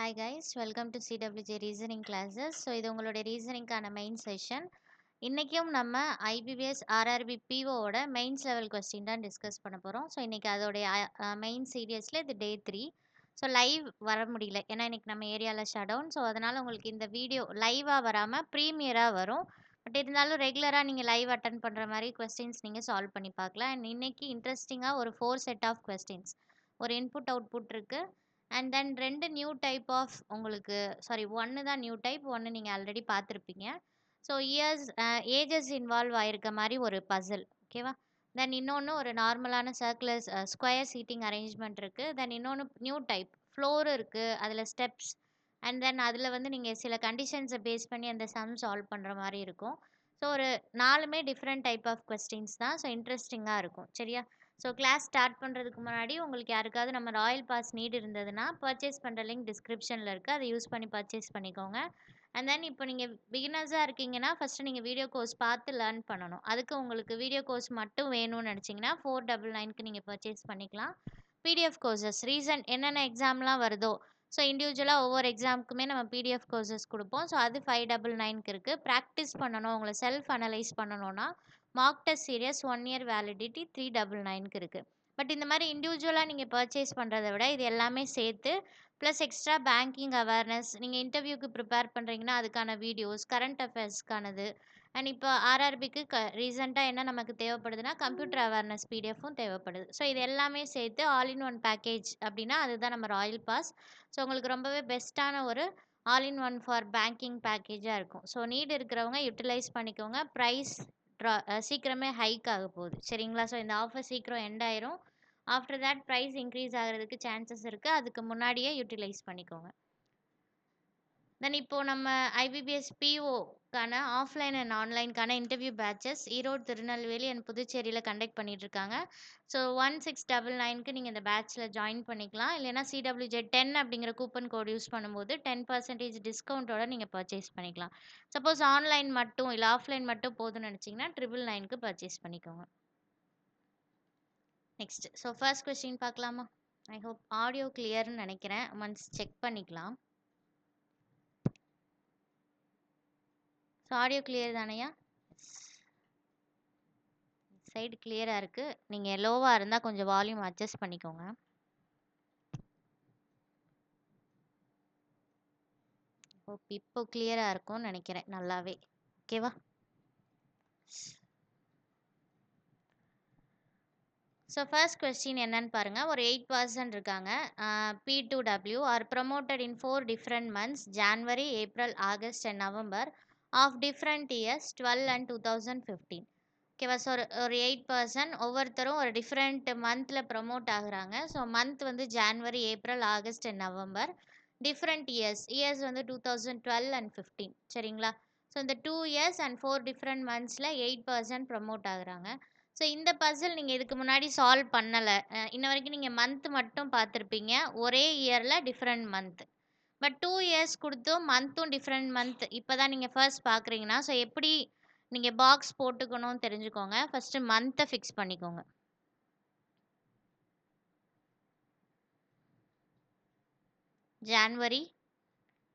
Hi guys, welcome to CWJ Reasoning Classes. So இது உங்களுடைய ரீசனிங்கான மெயின் செஷன். இன்றைக்கும் நம்ம ஐபிபிஎஸ் ஆர்ஆர்பி பிஓவோட மெயின்ஸ் லெவல் கொஸ்டின் தான் டிஸ்கஸ் பண்ண போகிறோம். ஸோ இன்றைக்கி அதோடைய மெயின் சீரியஸில் இது டே 3. ஸோ லைவ் வர முடியல ஏன்னா இன்றைக்கி நம்ம ஏரியாவில் ஷட் டவுன். ஸோ அதனால் உங்களுக்கு இந்த வீடியோ லைவாக வராமல் ப்ரீமியராக வரும். பட் இருந்தாலும் ரெகுலராக நீங்கள் லைவ் அட்டன் பண்ணுற மாதிரி கொஸ்டின்ஸ் நீங்கள் சால்வ் பண்ணி பார்க்கலாம். அண்ட் இன்றைக்கி இன்ட்ரெஸ்டிங்காக ஒரு 4 செட் ஆஃப் கொஸ்டின்ஸ், ஒரு இன்புட் அவுட்புட் இருக்குது. And then 2 new type of உங்களுக்கு ஒன்று தான் நியூ டைப், ஒன்று நீங்கள் ஆல்ரெடி பார்த்துருப்பீங்க. ஸோ ஏஜஸ் இன்வால்வ் ஆயிருக்க மாதிரி ஒரு பசில், ஓகேவா. தென் இன்னொன்று ஒரு நார்மலான சர்க்குலர் ஸ்கொயர் சீட்டிங் அரேஞ்ச்மெண்ட் இருக்குது. தென் இன்னொன்று நியூ டைப் ஃப்ளோர் இருக்குது, அதில் ஸ்டெப்ஸ். அண்ட் தென் அதில் வந்து நீங்கள் சில கண்டிஷன்ஸை பேஸ் பண்ணி அந்த சம் சால்வ் பண்ணுற மாதிரி இருக்கும். ஸோ ஒரு 4மே டிஃப்ரெண்ட் டைப் ஆஃப் கொஸ்டின்ஸ் தான். ஸோ இன்ட்ரெஸ்டிங்காக இருக்கும், சரியா. ஸோ கிளாஸ் ஸ்டார்ட் பண்ணுறதுக்கு முன்னாடி உங்களுக்கு யாருக்காவது நம்ம ராயல் பாஸ் நீட் இருந்ததுன்னா பர்ச்சேஸ் பண்ணுற லிங்க் டிஸ்கிரிப்ஷனில் இருக்குது, அதை யூஸ் பண்ணி பர்ச்சேஸ் பண்ணிக்கோங்க. அண்ட் தென் இப்போ நீங்கள் பிகினர்ஸாக இருக்கீங்கன்னா ஃபஸ்ட்டு நீங்கள் வீடியோ கோர்ஸ் பார்த்து லேர்ன் பண்ணணும். அதுக்கு உங்களுக்கு வீடியோ கோர்ஸ் மட்டும் வேணும்னு நினச்சிங்கன்னா 499க்கு நீங்கள் பர்ச்சேஸ் பண்ணிக்கலாம். பிடிஎஃப் கோர்சஸ் ரீசன்ட் என்னென்ன எக்ஸாம்லாம் வருதோ, ஸோ இண்டிவிஜுவலாக ஒவ்வொரு எக்ஸாமுக்குமே நம்ம பிடிஎஃப் கோர்சஸ் கொடுப்போம். ஸோ அது 599க்கு இருக்குது. ப்ராக்டிஸ் பண்ணணும், உங்களை செல்ஃப் அனலைஸ் பண்ணணும்னா mock test series 1 year validity 399க்கு இருக்குது. பட் இந்த மாதிரி இண்டிவிஜுவலாக நீங்கள் பர்ச்சேஸ் பண்ணுறத விட இது எல்லாமே சேர்த்து ப்ளஸ் எக்ஸ்ட்ரா பேங்கிங் அவேர்னஸ், நீங்கள் இன்டர்வியூக்கு ப்ரிப்பேர் பண்ணுறீங்கன்னா அதுக்கான வீடியோஸ், கரண்ட் அஃபேர்ஸ்க்கானது. அண்ட் இப்போ ஆர்ஆர்பிக்கு ரீசெண்டாக என்ன நமக்கு தேவைப்படுதுன்னா கம்ப்யூட்டர் அவேர்னஸ் பிடிஎஃப்பும் தேவைப்படுது. ஸோ இது எல்லாமே சேர்த்து ஆல் இன் ஒன் பேக்கேஜ் அப்படின்னா அதுதான் நம்ம ராயல் பாஸ். ஸோ உங்களுக்கு ரொம்பவே பெஸ்ட்டான ஒரு all in one for banking பேக்கேஜாக இருக்கும். ஸோ நீட் இருக்கிறவங்க யூட்டிலைஸ் பண்ணிக்கோங்க. ப்ரைஸ் சீக்கிரமே ஹைக் ஆக போகுது, சரிங்களா. ஸோ இந்த ஆஃபர் சீக்கிரம் எண்ட் ஆயிரும். ஆஃப்டர் தேட் ப்ரைஸ் இன்க்ரீஸ் ஆகிறதுக்கு சான்சஸ் இருக்குது, அதுக்கு முன்னாடியே யூட்டிலைஸ் பண்ணிக்கோங்க. தென் இப்போது நம்ம ஐபிபிஎஸ் பிஓக்கான ஆஃப்லைன் அண்ட் ஆன்லைனுக்கான interview batches Erode, Tirunelveli and புதுச்சேரியில் கண்டக்ட் பண்ணிகிட்ருக்காங்க. ஸோ 1699க்கு நீங்கள் இந்த பேட்சில் ஜாயின் பண்ணிக்கலாம். இல்லைனா CWJ10 அப்படிங்கிற கூப்பன் கோட் யூஸ் பண்ணும்போது 10% டிஸ்கவுண்ட்டோட நீங்கள் பர்ச்சேஸ் பண்ணிக்கலாம். சப்போஸ் ஆன்லைன் மட்டும் இல்லை ஆஃப்லைன் மட்டும் போதும்னு நினச்சிங்கன்னா 999க்கு பர்ச்சேஸ் பண்ணிக்கோங்க. நெக்ஸ்ட், ஸோ ஃபர்ஸ்ட் கொஸ்டின் பார்க்கலாமா. ஐ ஹோப் ஆடியோ கிளியர்னு நினைக்கிறேன், ஒன்ஸ் செக் பண்ணிக்கலாம். ஸோ ஆடியோ கிளியர் தானையா? சைடு கிளியராக இருக்குது. நீங்கள் லோவாக இருந்தால் கொஞ்சம் வால்யூம் அட்ஜஸ்ட் பண்ணிக்கோங்க. இப்போ கிளியராக இருக்கும்னு நினைக்கிறேன் நல்லாவே, ஓகேவா. ஸோ ஃபர்ஸ்ட் கொஸ்டின் என்னன்னு பாருங்கள். ஒரு 8% இருக்காங்க. P2W are promoted in 4 different months, January, April, August and November of different years 12 and 2015. ஓகேவா. ஸோ ஒரு 8% ஒவ்வொருத்தரும் ஒரு டிஃப்ரெண்ட் மந்தில் ப்ரமோட் ஆகுறாங்க. ஸோ மந்த் வந்து January, April, August and November. Different years வந்து 2012 and 15, சரிங்களா. ஸோ இந்த 2 years and 4 டிஃப்ரெண்ட் மந்த்ஸில் 8% ப்ரமோட் ஆகுறாங்க. ஸோ இந்த பசில் நீங்கள் இதுக்கு முன்னாடி சால்வ் பண்ணலை, இன்ன வரைக்கும் நீங்கள் மந்த் மட்டும் பார்த்துருப்பீங்க, ஒரே இயரில் டிஃப்ரெண்ட் மந்த். பட் 2 years கொடுத்தும் மந்த்தும் டிஃப்ரெண்ட் மந்த் இப்போ தான் நீங்கள் ஃபர்ஸ்ட் பார்க்குறீங்கன்னா, ஸோ எப்படி நீங்கள் பாக்ஸ் போட்டுக்கணும்னு தெரிஞ்சுக்கோங்க. ஃபஸ்ட்டு மந்த்தை ஃபிக்ஸ் பண்ணிக்கோங்க. January,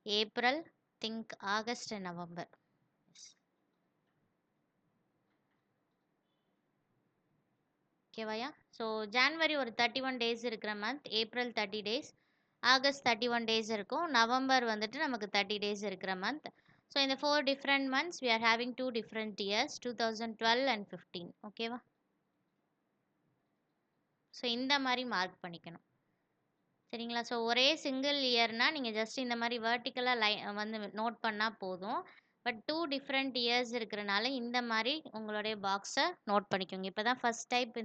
April, think August and November. ஓகேவாயா. ஸோ ஜான்வரி ஒரு 31 days இருக்கிற month, April 30 days, August 31 days இருக்கும், நவம்பர் வந்துட்டு நமக்கு 30 days இருக்கிற மந்த். ஸோ இந்த 4 different months we are having 2 different years 2012 and 15, ஓகேவா. ஸோ இந்த மாதிரி மார்க் பண்ணிக்கணும், சரிங்களா. ஸோ ஒரே சிங்கிள் இயர்னால் நீங்கள் ஜஸ்ட் இந்த மாதிரி வேர்ட்டிக்கலாக வந்து நோட் பண்ணால் போதும். பட் 2 டிஃப்ரெண்ட் இயர்ஸ் இருக்கிறனால இந்த மாதிரி உங்களுடைய பாக்ஸை நோட் பண்ணிக்கோங்க. இப்போ தான் ஃபஸ்ட் டைப்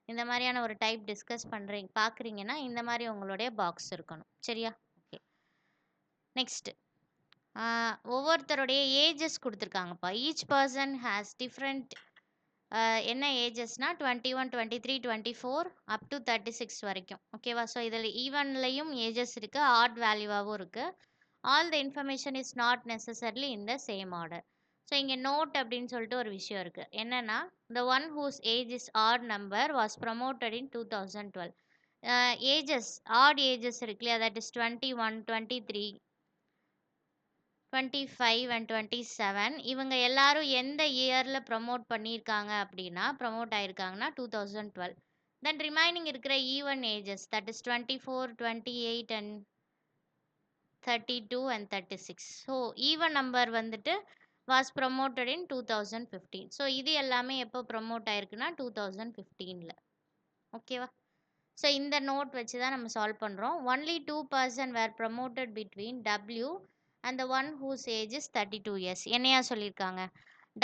இந்த மாதிரியான ஒரு டைப் டிஸ்கஸ் பார்க்குறீங்கன்னா இந்த மாதிரி உங்களுடைய பாக்ஸ் இருக்கணும், சரியா. ஓகே. நெக்ஸ்ட், ஒவ்வொருத்தருடைய ஏஜஸ் கொடுத்துருக்காங்கப்பா. ஈச் பர்சன் ஹேஸ் டிஃப்ரெண்ட் என்ன ஏஜஸ்னால் 21, 23, 24 அப் டு 36 வரைக்கும், ஓகேவா. ஸோ இதில் ஈவன்லையும் ஏஜஸ் இருக்குது, ஆட் வேல்யூவாகவும் இருக்குது. All the information is not necessarily in the same order. So இங்கே நோட் அப்படின்னு சொல்லிட்டு ஒரு விஷயம் இருக்குது. என்னென்னா, the one whose age is odd number was promoted in 2012. Ages odd ages இருக்கு இல்லையா, தட் இஸ் 21, 23, 25 அண்ட் 27. இவங்க எல்லாரும் எந்த இயரில் ப்ரமோட் பண்ணியிருக்காங்க அப்படின்னா ப்ரமோட் ஆயிருக்காங்கன்னா 2012. தென் ரிமைனிங் இருக்கிற even ages that is 24, 28 and 32 and 36. So even number வந்துட்டு வாஸ் ப்ரமோட்டட் இன் 2015. ஸோ இது எல்லாமே எப்போ ப்ரமோட் ஆயிருக்குன்னா 2015ல். ஓகேவா? ஸோ இந்த நோட் வச்சு தான் நம்ம சால்வ் பண்ணுறோம். Only 2% were promoted between W and the one whose age is 32 years. என்னையா சொல்லியிருக்காங்க?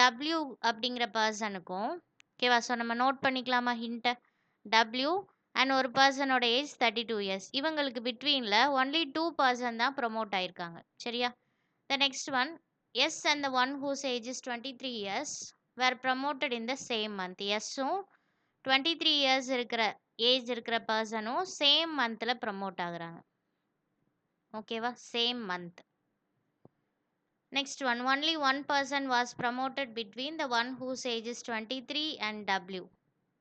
டபிள்யூ அப்படிங்கிற பர்சனுக்கும், ஓகேவா? ஸோ நம்ம நோட் பண்ணிக்கலாமா ஹிண்ட்டை? டபிள்யூ அண்ட் ஒரு பர்சனோட ஏஜ் 32 இயர்ஸ். இவங்களுக்கு பிட்வீனில் ஒன்லி 2% தான் ப்ரொமோட் ஆயிருக்காங்க. சரியா? The next one, S and the one whose age is 23 years were promoted in the same month. எஸ்ஸும் 23 இயர்ஸ் இருக்கிற ஏஜ் இருக்கிற பர்சனும் சேம் மந்தில் ப்ரமோட் ஆகுறாங்க. ஓகேவா? Same month. Next one, only one person was promoted between the one whose age is 23 and W.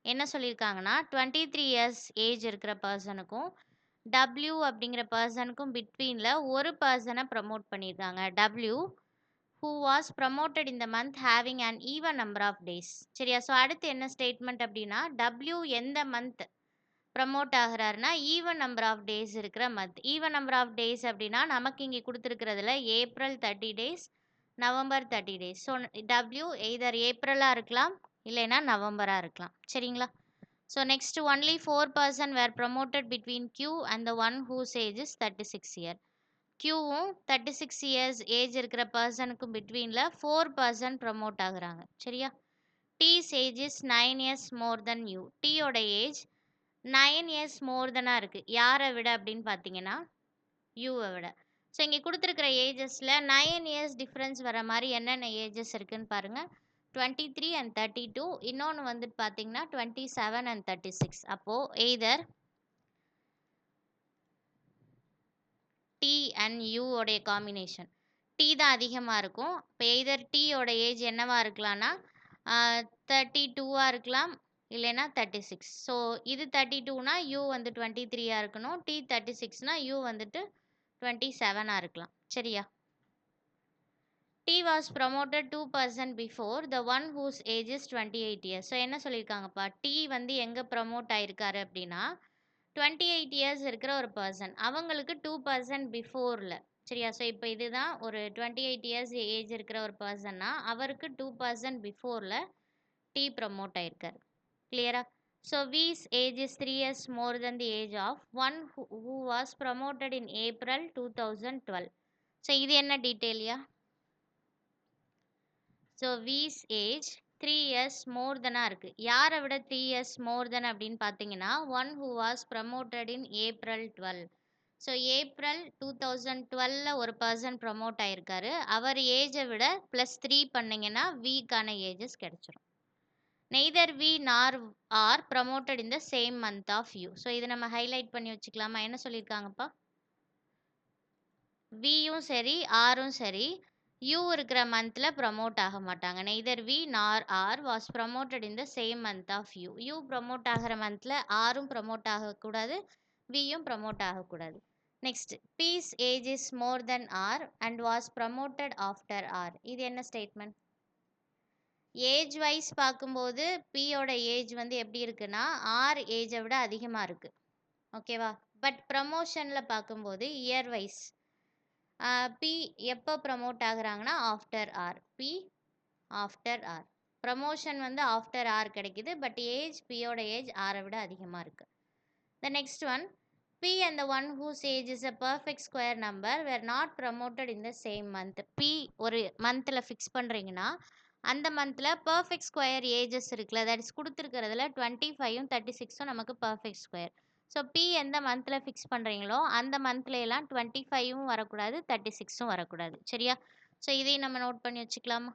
என்ன சொல்லியிருக்காங்கன்னா 23 years age இருக்கிற பர்சனுக்கும் டபிள்யூ அப்படிங்கிற பர்சனுக்கும் பிட்வீனில் ஒரு பர்சனை ப்ரமோட் பண்ணியிருக்காங்க. W who was promoted in the month having an even number of days. சரியா? So அடுத்து என்ன ஸ்டேட்மெண்ட் அப்படின்னா டபிள்யூ எந்த மந்த் ப்ரமோட் ஆகிறாருன்னா ஈவன் நம்பர் ஆஃப் டேஸ் இருக்கிற month. Even number of days அப்படின்னா நமக்கு இங்கே கொடுத்துருக்கிறதுல April 30 days, November 30 days. So W either ஏப்ரலாக இருக்கலாம் இல்லைன்னா நவம்பராக இருக்கலாம். சரிங்களா? So next only 4% were promoted between Q and the one whose age is 36 year. கியூவும் 36 இயர்ஸ் ஏஜ் இருக்கிற பர்சனுக்கும் பிட்வீனில் 4% ப்ரமோட் ஆகுறாங்க. சரியா? Tease age is 9 years more than U. டீயோட ஏஜ் 9 இயர்ஸ் மோர் தெனாக இருக்குது. யாரை விட அப்படின்னு பார்த்தீங்கன்னா யூவை விட. ஸோ இங்கே கொடுத்துருக்கிற ஏஜஸில் 9 இயர்ஸ் டிஃப்ரென்ஸ் வர மாதிரி என்னென்ன ஏஜஸ் இருக்குன்னு பாருங்கள். 23 and 32. இன்னொன்று வந்துட்டு பார்த்தீங்கன்னா 27 and 36. அப்போது எய்தர் டி அண்ட் யூவோடைய காம்பினேஷன் டி தான் அதிகமாக இருக்கும். இப்போ எய்தர் டீயோட ஏஜ் என்னவா இருக்கலாம்னா 32 இருக்கலாம் இல்லைன்னா 36. ஸோ இது 32னா யூ வந்து 23 இருக்கணும். டி 36னா யூ வந்துட்டு 27 இருக்கலாம். சரியா? T was promoted 2% before the one whose age is 28 years. So என்ன சொல்லியிருக்காங்கப்பா? T வந்து எங்கே ப்ரமோட் ஆயிருக்காரு அப்படின்னா 28 இயர்ஸ் இருக்கிற ஒரு பர்சன், அவங்களுக்கு 2% பிஃபோரில். சரியா? ஸோ இப்போ இதுதான் ஒரு 28 இயர்ஸ் ஏஜ் இருக்கிற ஒரு பர்சன்னா அவருக்கு 2% பிஃபோரில் T ப்ரமோட் ஆயிருக்காரு. கிளியரா? So V's age is 3 years more than the age of one who was promoted in April 2012. So இது என்ன டீட்டெயிலியா? ஸோ V's ஏஜ் 3 years மோர் தெனாக இருக்குது. யாரை விட 3 years மோர் தென் அப்படின்னு பார்த்தீங்கன்னா one who was promoted in April 12. So April 2012 ஒரு பர்சன் ப்ரமோட் ஆயிருக்காரு. அவர் ஏஜை விட +3 பண்ணிங்கன்னா வீக்கான ஏஜஸ் கிடைச்சிரும். Neither we nor are promoted in the same month of you. So இதை நம்ம ஹைலைட் பண்ணி வச்சுக்கலாமா? என்ன சொல்லியிருக்காங்கப்பா? வியும் சரி ஆரும் சரி யூ இருக்கிற மந்தில் ப்ரமோட் ஆக மாட்டாங்க. Neither we nor R was promoted in the same month of U. U promote ஆகிற மந்தில் ஆரும் ப்ரமோட் ஆகக்கூடாது, வியும் ப்ரமோட் ஆகக்கூடாது. Next, P's age is more than R and was promoted after R. இது என்ன ஸ்டேட்மெண்ட்? ஏஜ் வைஸ் பார்க்கும்போது பியோட ஏஜ் வந்து எப்படி இருக்குன்னா ஆர் ஏஜை விட அதிகமாக இருக்குது. ஓகேவா? பட் ப்ரமோஷனில் பார்க்கும்போது இயர் வைஸ் பி எப்போ ப்ரமோட் ஆகுறாங்கன்னா after R. P after R. Promotion வந்து ஆஃப்டர் ஆர் கிடைக்குது. பட் ஏஜ் பியோட ஏஜ் ஆரை விட அதிகமாக இருக்குது. The next one, P and the one whose age is a perfect square number were not promoted in the same month. P ஒரு மந்தில் fix பண்ணுறீங்கன்னா அந்த மந்தில் பர்ஃபெக்ட் ஸ்கொயர் ஏஜஸ் இருக்குல்ல, தட் இஸ் கொடுத்துருக்கிறதுல 25ம் 36ம் நமக்கு பர்ஃபெக்ட் ஸ்கொயர். ஸோ பி எந்த மந்தில் ஃபிக்ஸ் பண்ணுறீங்களோ அந்த மந்த்லாம் 25ம் வரக்கூடாது 36ம் வரக்கூடாது. சரியா? ஸோ இதையும் நம்ம நோட் பண்ணி வச்சுக்கலாமா?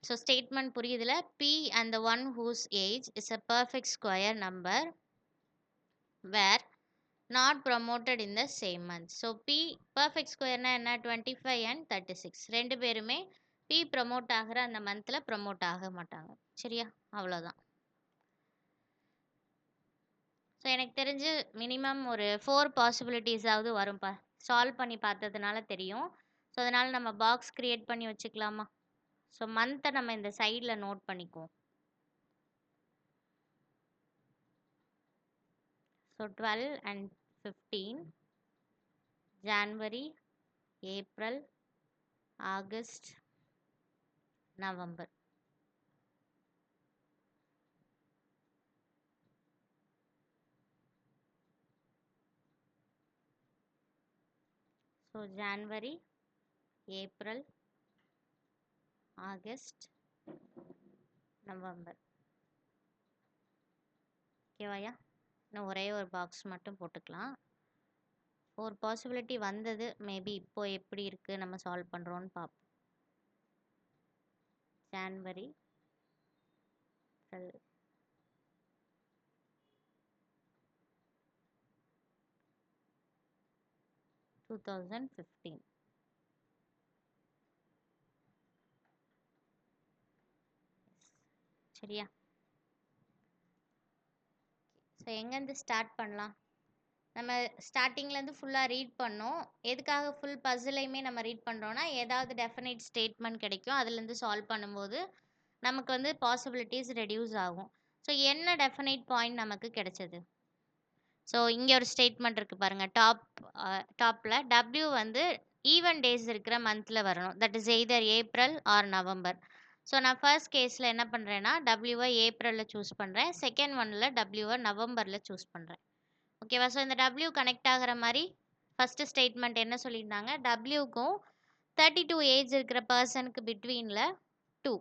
ஸோ ஸ்டேட்மெண்ட் புரியுதுல? P and the one whose age is a perfect square number were not promoted in the same month. So P perfect ஸ்கொயர்னா என்ன? 25 அண்ட் 36 ரெண்டு பேருமே பி ப்ரமோட் ஆகிற அந்த மந்தில் ப்ரமோட் ஆக மாட்டாங்க. சரியா? அவ்வளோதான். ஸோ எனக்கு தெரிஞ்சு மினிமம் ஒரு 4 பாசிபிலிட்டிஸாவது வரும்ப்பா. சால்வ் பண்ணி பார்த்ததுனால தெரியும். ஸோ அதனால நம்ம பாக்ஸ் கிரியேட் பண்ணி வச்சுக்கலாமா? ஸோ மந்த்தை நம்ம இந்த சைடில் நோட் பண்ணிக்குவோம். So 12 and 15, January, April, August, November. So January, April, August, November. ஓகேவாயா? இன்னும் ஒரே ஒரு பாக்ஸ் மட்டும் போட்டுக்கலாம். ஒரு பாசிபிலிட்டி வந்தது. மேபி இப்போ எப்படி இருக்குது நம்ம சால்வ் பண்ணுறோன்னு பார்ப்போம். January, April, 2015. சரியா? ஸோ எங்கேருந்து ஸ்டார்ட் பண்ணலாம்? நம்ம ஸ்டார்டிங்லேருந்து ஃபுல்லாக ரீட் பண்ணோம். எதுக்காக ஃபுல் பசிலையுமே நம்ம ரீட் பண்ணுறோன்னா, ஏதாவது டெஃபினைட் ஸ்டேட்மெண்ட் கிடைக்கும். அதுலேருந்து சால்வ் பண்ணும்போது நமக்கு வந்து பாசிபிலிட்டிஸ் ரெடியூஸ் ஆகும். ஸோ என்ன டெஃபினைட் பாயிண்ட் நமக்கு கிடைச்சது? ஸோ இங்கே ஒரு ஸ்டேட்மெண்ட் இருக்குது பாருங்கள். டாப்பில் டபிள்யூ வந்து ஈவன் டேஸ் இருக்கிற மந்தில் வரணும். That is either April R November. So நான் ஃபர்ஸ்ட் கேஸில் என்ன பண்ணுறேன்னா டபிள்யூவை ஏப்ரலில் சூஸ் பண்ணுறேன். செகண்ட் ஒனில் டபிள்யூவை நவம்பரில் சூஸ் பண்ணுறேன். ஓகேவா? ஸோ இந்த டபிள்யூ கனெக்ட் ஆகிற மாதிரி ஃபஸ்ட்டு ஸ்டேட்மெண்ட் என்ன சொல்லியிருந்தாங்க? டபிள்யூக்கும் 32 ஏஜ் இருக்கிற பர்சனுக்கு பிட்வீனில் 2.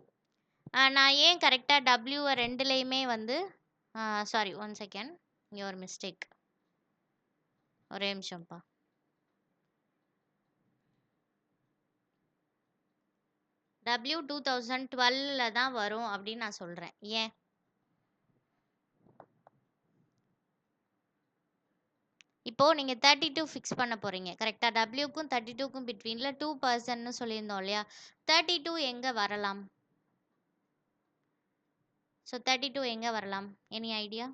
நான் ஏன் கரெக்டாக டபிள்யூவை ரெண்டுலேயுமே வந்து சாரி 1 செகண்ட், இங்கே ஒரு மிஸ்டேக், ஒரே நிமிஷம்ப்பா. டபிள்யூ 2012 தான் வரும் அப்படின்னு நான் சொல்கிறேன். ஏன்? இப்போது நீங்கள் 32 ஃபிக்ஸ் பண்ண போகிறீங்க கரெக்டாக. டபிள்யூக்கும் 32க்கும் பிட்வீனில் 2% சொல்லியிருந்தோம் இல்லையா? 32 எங்கே வரலாம்? ஸோ 32 எங்கே வரலாம்? Any idea?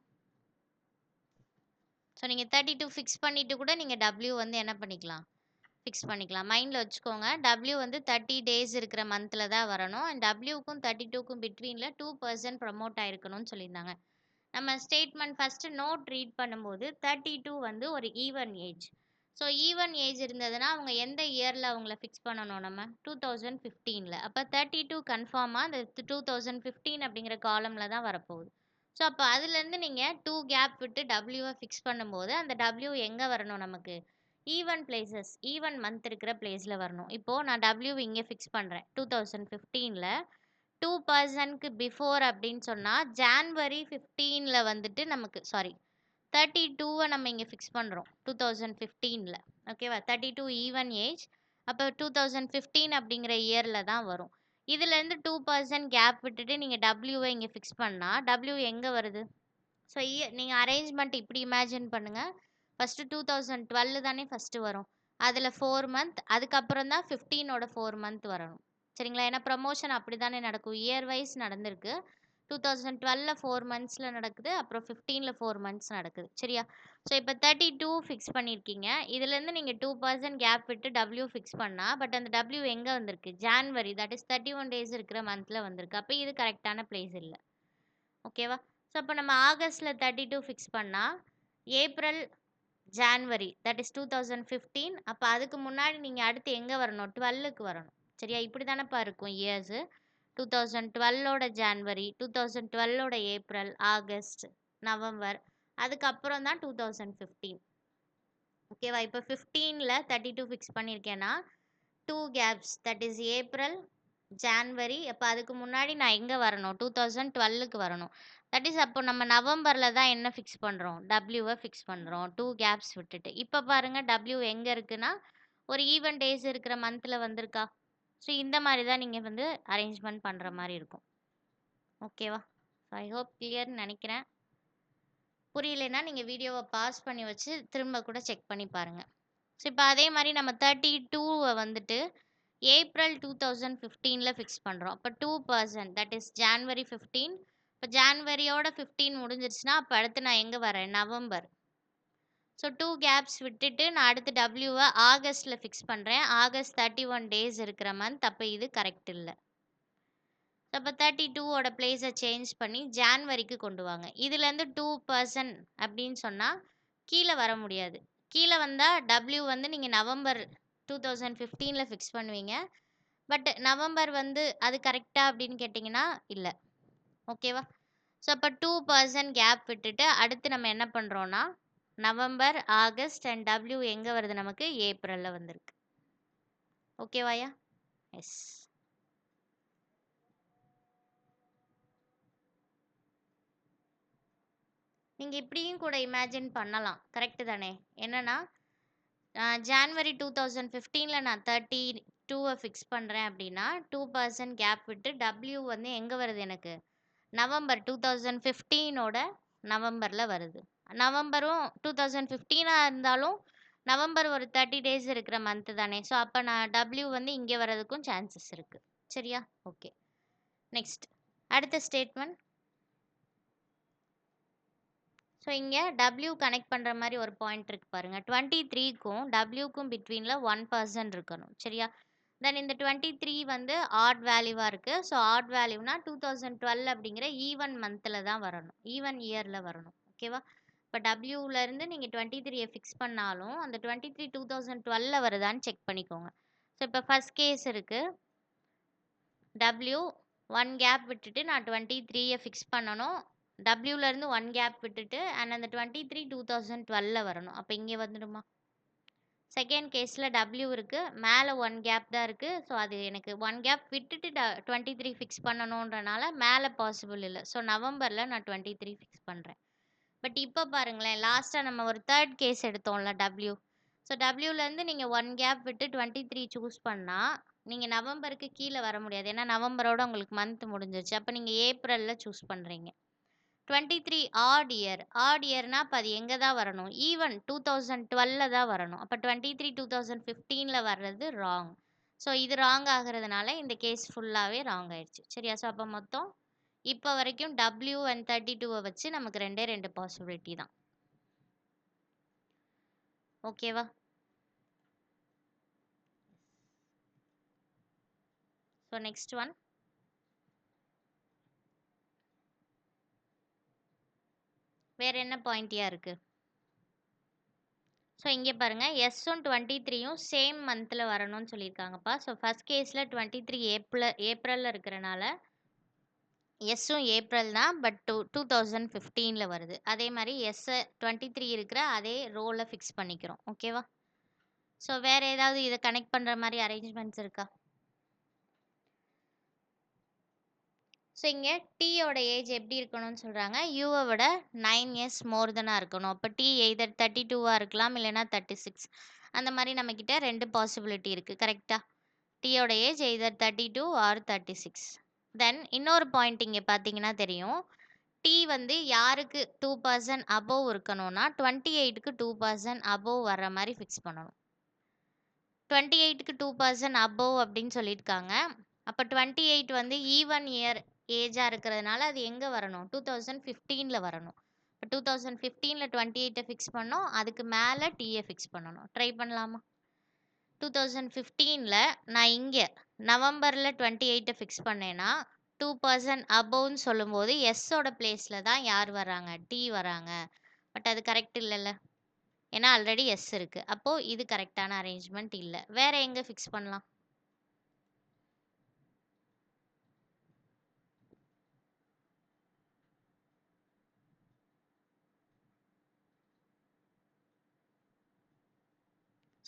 ஸோ நீங்கள் 32 ஃபிக்ஸ் பண்ணிவிட்டு கூட நீங்கள் டபிள்யூ வந்து என்ன பண்ணிக்கலாம்? ஃபிக்ஸ் பண்ணிக்கலாம். மைண்டில் வச்சுக்கோங்க. டபிள்யூ வந்து 30 டேஸ் இருக்கிற மந்தில் தான் வரணும். அண்ட் டபிள்யூக்கும் 32க்கும் பிட்வீனில் 2% ப்ரமோட் ஆயிருக்கணும்னு சொல்லியிருந்தாங்க. நம்ம ஸ்டேட்மெண்ட் ஃபஸ்ட்டு நோட் ரீட் பண்ணும்போது 32 வந்து ஒரு even age. So even age இருந்ததுன்னா அவங்க எந்த இயரில் அவங்கள ஃபிக்ஸ் பண்ணணும்? நம்ம 2015. அப்போ 32 கன்ஃபார்மாக அந்த 2015 அப்படிங்கிற காலமில் தான் வரப்போகுது. ஸோ அப்போ அதுலேருந்து நீங்கள் 2 கேப் விட்டு டபிள்யூவை ஃபிக்ஸ் பண்ணும்போது அந்த டபிள்யூ எங்கே வரணும் நமக்கு? ஈவன் பிளேசஸ், ஈவன் மந்த் இருக்கிற பிளேஸில் வரணும். இப்போது நான் டபிள்யூ இங்கே ஃபிக்ஸ் பண்ணுறேன் 2015. 2%க்கு பிஃபோர் அப்படின்னு சொன்னால் ஜான்வரி 15 வந்துட்டு நமக்கு சாரி 32வை நம்ம இங்கே ஃபிக்ஸ் பண்ணுறோம் 2015. ஓகேவா? 32 ஈவன் ஏஜ். அப்போ 2015 அப்படிங்கிற இயரில் தான் வரும். இதுலேருந்து 2% கேப் விட்டுட்டு நீங்கள் டபிள்யூவை இங்கே ஃபிக்ஸ் பண்ணால் டபிள்யூ எங்கே வருது? ஸோ நீங்கள் அரேஞ்ச்மெண்ட் இப்படி இமேஜின் பண்ணுங்கள். ஃபஸ்ட்டு 2012 தானே ஃபஸ்ட்டு வரும். அதில் 4 மந்த், அதுக்கப்புறம் தான் 15ஓட 4 மந்த் வரணும். சரிங்களா? ஏன்னா ப்ரமோஷன் அப்படி தானே நடக்கும். இயர் வைஸ் நடந்திருக்கு. 2012 4 மந்த்ஸில் நடக்குது. அப்புறம் 15 4 மந்த்ஸ் நடக்குது. சரியா? ஸோ இப்போ 32 ஃபிக்ஸ் பண்ணியிருக்கீங்க. இதுலேருந்து நீங்கள் 2% கேப் விட்டு டபிள்யூ ஃபிக்ஸ் பண்ணால் பட் அந்த டபிள்யூ எங்கே வந்திருக்கு? ஜான்வரி, தட் இஸ் 31 டேஸ் இருக்கிற மந்தில் வந்திருக்கு. அப்போ இது கரெக்டான பிளேஸ் இல்லை. ஓகேவா? ஸோ அப்போ நம்ம ஆகஸ்ட்டில் 32 ஃபிக்ஸ் பண்ணால் ஏப்ரல், ஜான்வரி தட் இஸ் 2015. அப்போ அதுக்கு முன்னாடி நீங்கள் அடுத்து எங்கே வரணும்? 12க்கு வரணும். சரியா? இப்படி தானேப்பா இருக்கும் இயர்ஸு. 2012ஓட ஜான்வரி, 2012ஓட ஏப்ரல், ஆகஸ்ட், நவம்பர், அதுக்கப்புறம் தான் 2015. ஓகேவா? இப்போ 15ல் 32 ஃபிக்ஸ் பண்ணியிருக்கேன்னா 2 gaps that is April, January. அப்போ அதுக்கு முன்னாடி நான் எங்கே வரணும்? 2012க்கு வரணும். தட் இஸ் அப்போ நம்ம நவம்பரில் தான் என்ன ஃபிக்ஸ் பண்ணுறோம்? டபிள்யூவை ஃபிக்ஸ் பண்ணுறோம் 2 கேப்ஸ் விட்டுட்டு. இப்போ பாருங்கள் டபிள்யூ எங்கே இருக்குன்னா ஒரு ஈவன் டேஸ் இருக்கிற மந்தில் வந்திருக்கா? ஸோ இந்த மாதிரி தான் நீங்கள் வந்து அரேஞ்ச்மெண்ட் பண்ணுற மாதிரி இருக்கும். ஓகேவா? ஸோ ஐ ஹோப் கிளியர்னு நினைக்கிறேன். புரியலைன்னா நீங்கள் வீடியோவை பாஸ் பண்ணி வச்சு திரும்ப கூட செக் பண்ணி பாருங்கள். ஸோ இப்போ அதே மாதிரி நம்ம 32வை வந்துட்டு ஏப்ரல் 2015 ஃபிக்ஸ் பண்ணுறோம். அப்போ 2% தட் இஸ் ஜான்வரி 15, இப்போ ஜான்வரியோட 15 முடிஞ்சிருச்சுன்னா அப்போ அடுத்து நான் எங்கே வரேன்? நவம்பர். ஸோ 2 கேப்ஸ் விட்டுட்டு நான் அடுத்து டபிள்யூவை ஆகஸ்ட்டில் ஃபிக்ஸ் பண்ணுறேன். ஆகஸ்ட் 31 டேஸ் இருக்கிற மந்த். அப்போ இது கரெக்ட் இல்லை. அப்போ 32ஓட பிளேஸை சேஞ்ச் பண்ணி ஜான்வரிக்கு கொண்டு வாங்க. இதுலேருந்து 2% அப்படின்னு சொன்னால் கீழே வர முடியாது. கீழே வந்தால் டபிள்யூ வந்து நீங்கள் நவம்பர் 2015 ஃபிக்ஸ் பண்ணுவீங்க. பட் நவம்பர் வந்து அது கரெக்டா அப்படின்னு கேட்டிங்கன்னா இல்லை. ஓகேவா? ஸோ அப்போ 2% கேப் விட்டுட்டு அடுத்து நம்ம என்ன பண்ணுறோன்னா நவம்பர், ஆகஸ்ட் அண்ட் டபிள்யூ எங்கே வருது? நமக்கு ஏப்ரலில் வந்திருக்கு. ஓகேவாயா? எஸ். நீங்கள் இப்படியும் கூட இமேஜின் பண்ணலாம். கரெக்டு தானே? என்னன்னா ஜான்வரி 2015 நான் 32 ஃபிக்ஸ் பண்ணுறேன் அப்படின்னா 2% கேப் விட்டு டபிள்யூ வந்து எங்கே வருது எனக்கு? நவம்பர் 2015ஓட நவம்பரில் வருது. நவம்பரும் 2015 இருந்தாலும் நவம்பர் ஒரு 30 டேஸ் இருக்கிற மந்த்து தானே. ஸோ அப்போ நான் டபிள்யூ வந்து இங்கே வர்றதுக்கும் சான்சஸ் இருக்குது. சரியா? ஓகே. நெக்ஸ்ட் அடுத்த ஸ்டேட்மெண்ட். ஸோ இங்கே டபிள்யூ கனெக்ட் பண்ணுற மாதிரி ஒரு பாயிண்ட் இருக்குது பாருங்கள். 23க்கும் டபிள்யூக்கும் பிட்வீனில் 1% இருக்கணும். சரியா? தென் இந்த 23 வந்து ஆட் வேல்யூவாக இருக்குது. ஸோ ஆட் வேல்யூனா 2012 அப்படிங்கிற ஈவன் மந்தில் தான் வரணும். ஈவன் இயரில் வரணும். ஓகேவா? இப்போ டபிள்யூலேருந்து நீங்கள் 23 ஃபிக்ஸ் பண்ணாலும் அந்த 23 2012 வருதான்னு செக் பண்ணிக்கோங்க. ஸோ இப்போ ஃபர்ஸ்ட் கேஸ் இருக்குது. டபிள்யூ 1 கேப் விட்டுட்டு நான் 23 ஃபிக்ஸ் பண்ணணும். டபிள்யூலேருந்து 1 கேப் விட்டுட்டு அண்ட் அந்த 23 2012 வரணும். அப்போ இங்கே வந்துடுமா? செகண்ட் கேஸில் டபிள்யூ இருக்குது, மேலே 1 கேப் தான் இருக்குது. ஸோ அது எனக்கு 1 கேப் விட்டுட்டு 23 ஃபிக்ஸ் பண்ணணுன்றனால மேலே பாசிபிள் இல்லை. ஸோ நவம்பரில் நான் 23 ஃபிக்ஸ் பண்ணுறேன். பட் இப்போ பாருங்களேன், லாஸ்ட்டாக நம்ம ஒரு தேர்ட் கேஸ் எடுத்தோம்ல டபிள்யூ. ஸோ டபிள்யூலேருந்து நீங்கள் 1 கேப் விட்டு 23 சூஸ் பண்ணால் நீங்கள் நவம்பருக்கு கீழே வர முடியாது. ஏன்னா நவம்பரோட உங்களுக்கு மந்த் முடிஞ்சிருச்சு. அப்போ நீங்கள் ஏப்ரலில் சூஸ் பண்ணுறீங்க. 23 ஆட் இயர். ஆட் இயர்னா அப்போ அது எங்கே தான் வரணும்? ஈவன் 2012 தான் வரணும். அப்போ 23 2015 வர்றது ராங். ஸோ இது ராங் ஆகிறதுனால இந்த கேஸ் ஃபுல்லாகவே ராங் ஆயிடுச்சு. சரியா? ஸோ அப்போ மொத்தம் இப்போ வரைக்கும் டபிள்யூ அண்ட் 32 வச்சு நமக்கு 2 பாசிபிலிட்டி தான். ஓகேவா? So next one. வேற என்ன பாயிண்டியா இருக்கு? ஸோ இங்கே பாருங்க, எஸ்ஸும் 23யும் சேம் மந்தில் வரணும்னு சொல்லியிருக்காங்கப்பா. ஸோ ஃபர்ஸ்ட் கேஸில் 23 ஏப்ரலில் இருக்கிறனால எஸ்ஸும் ஏப்ரல் தான். பட் 2015 வருது. அதே மாதிரி எஸ்ஸை 23 இருக்கிற அதே ரோலை ஃபிக்ஸ் பண்ணிக்கிறோம். ஓகேவா? ஸோ வேறு ஏதாவது இதை கனெக்ட் பண்ணுற மாதிரி அரேஞ்ச்மெண்ட்ஸ் இருக்கா? ஸோ இங்கே டீயோட ஏஜ் எப்படி இருக்கணும்னு சொல்கிறாங்க? யூவை விட 9 இயர்ஸ் மோர் தெனாக இருக்கணும். அப்போ டி எய்தர் 32 இருக்கலாம், இல்லைனா 36. அந்த மாதிரி நம்மக்கிட்ட 2 பாசிபிலிட்டி இருக்குது. கரெக்டாக? டீயோட ஏஜ் எய்தர் 32 ஆர் 36. தென் இன்னொரு பாயிண்ட் இங்கே பார்த்தீங்கன்னா தெரியும். டி வந்து யாருக்கு 2% அபோவ் இருக்கணும்னா 28க்கு 2% அபோவ் வர்ற மாதிரி ஃபிக்ஸ் பண்ணணும். 28க்கு 2% அபோவ் அப்படின்னு சொல்லியிருக்காங்க. அப்போ 28 வந்து ஈவன் இயர் ஏஜாக இருக்கிறதுனால அது எங்கே வரணும்? 2015 வரணும். இப்போ 2015 28 ஃபிக்ஸ் பண்ணோம். அதுக்கு மேலே டீயை ஃபிக்ஸ் பண்ணணும். ட்ரை பண்ணலாமா? 2015 நான் இங்கே நவம்பரில் 28 ஃபிக்ஸ் பண்ணேன்னா 2% அபோவ்னு சொல்லும்போது எஸ்ஸோட பிளேஸில் தான் யார் வராங்க? டி வராங்க. பட் அது கரெக்ட் இல்லைல்ல, ஏன்னா ஆல்ரெடி எஸ் இருக்குது. அப்போது இது கரெக்டான அரேஞ்ச்மெண்ட் இல்லை. வேறு எங்கே ஃபிக்ஸ் பண்ணலாம்?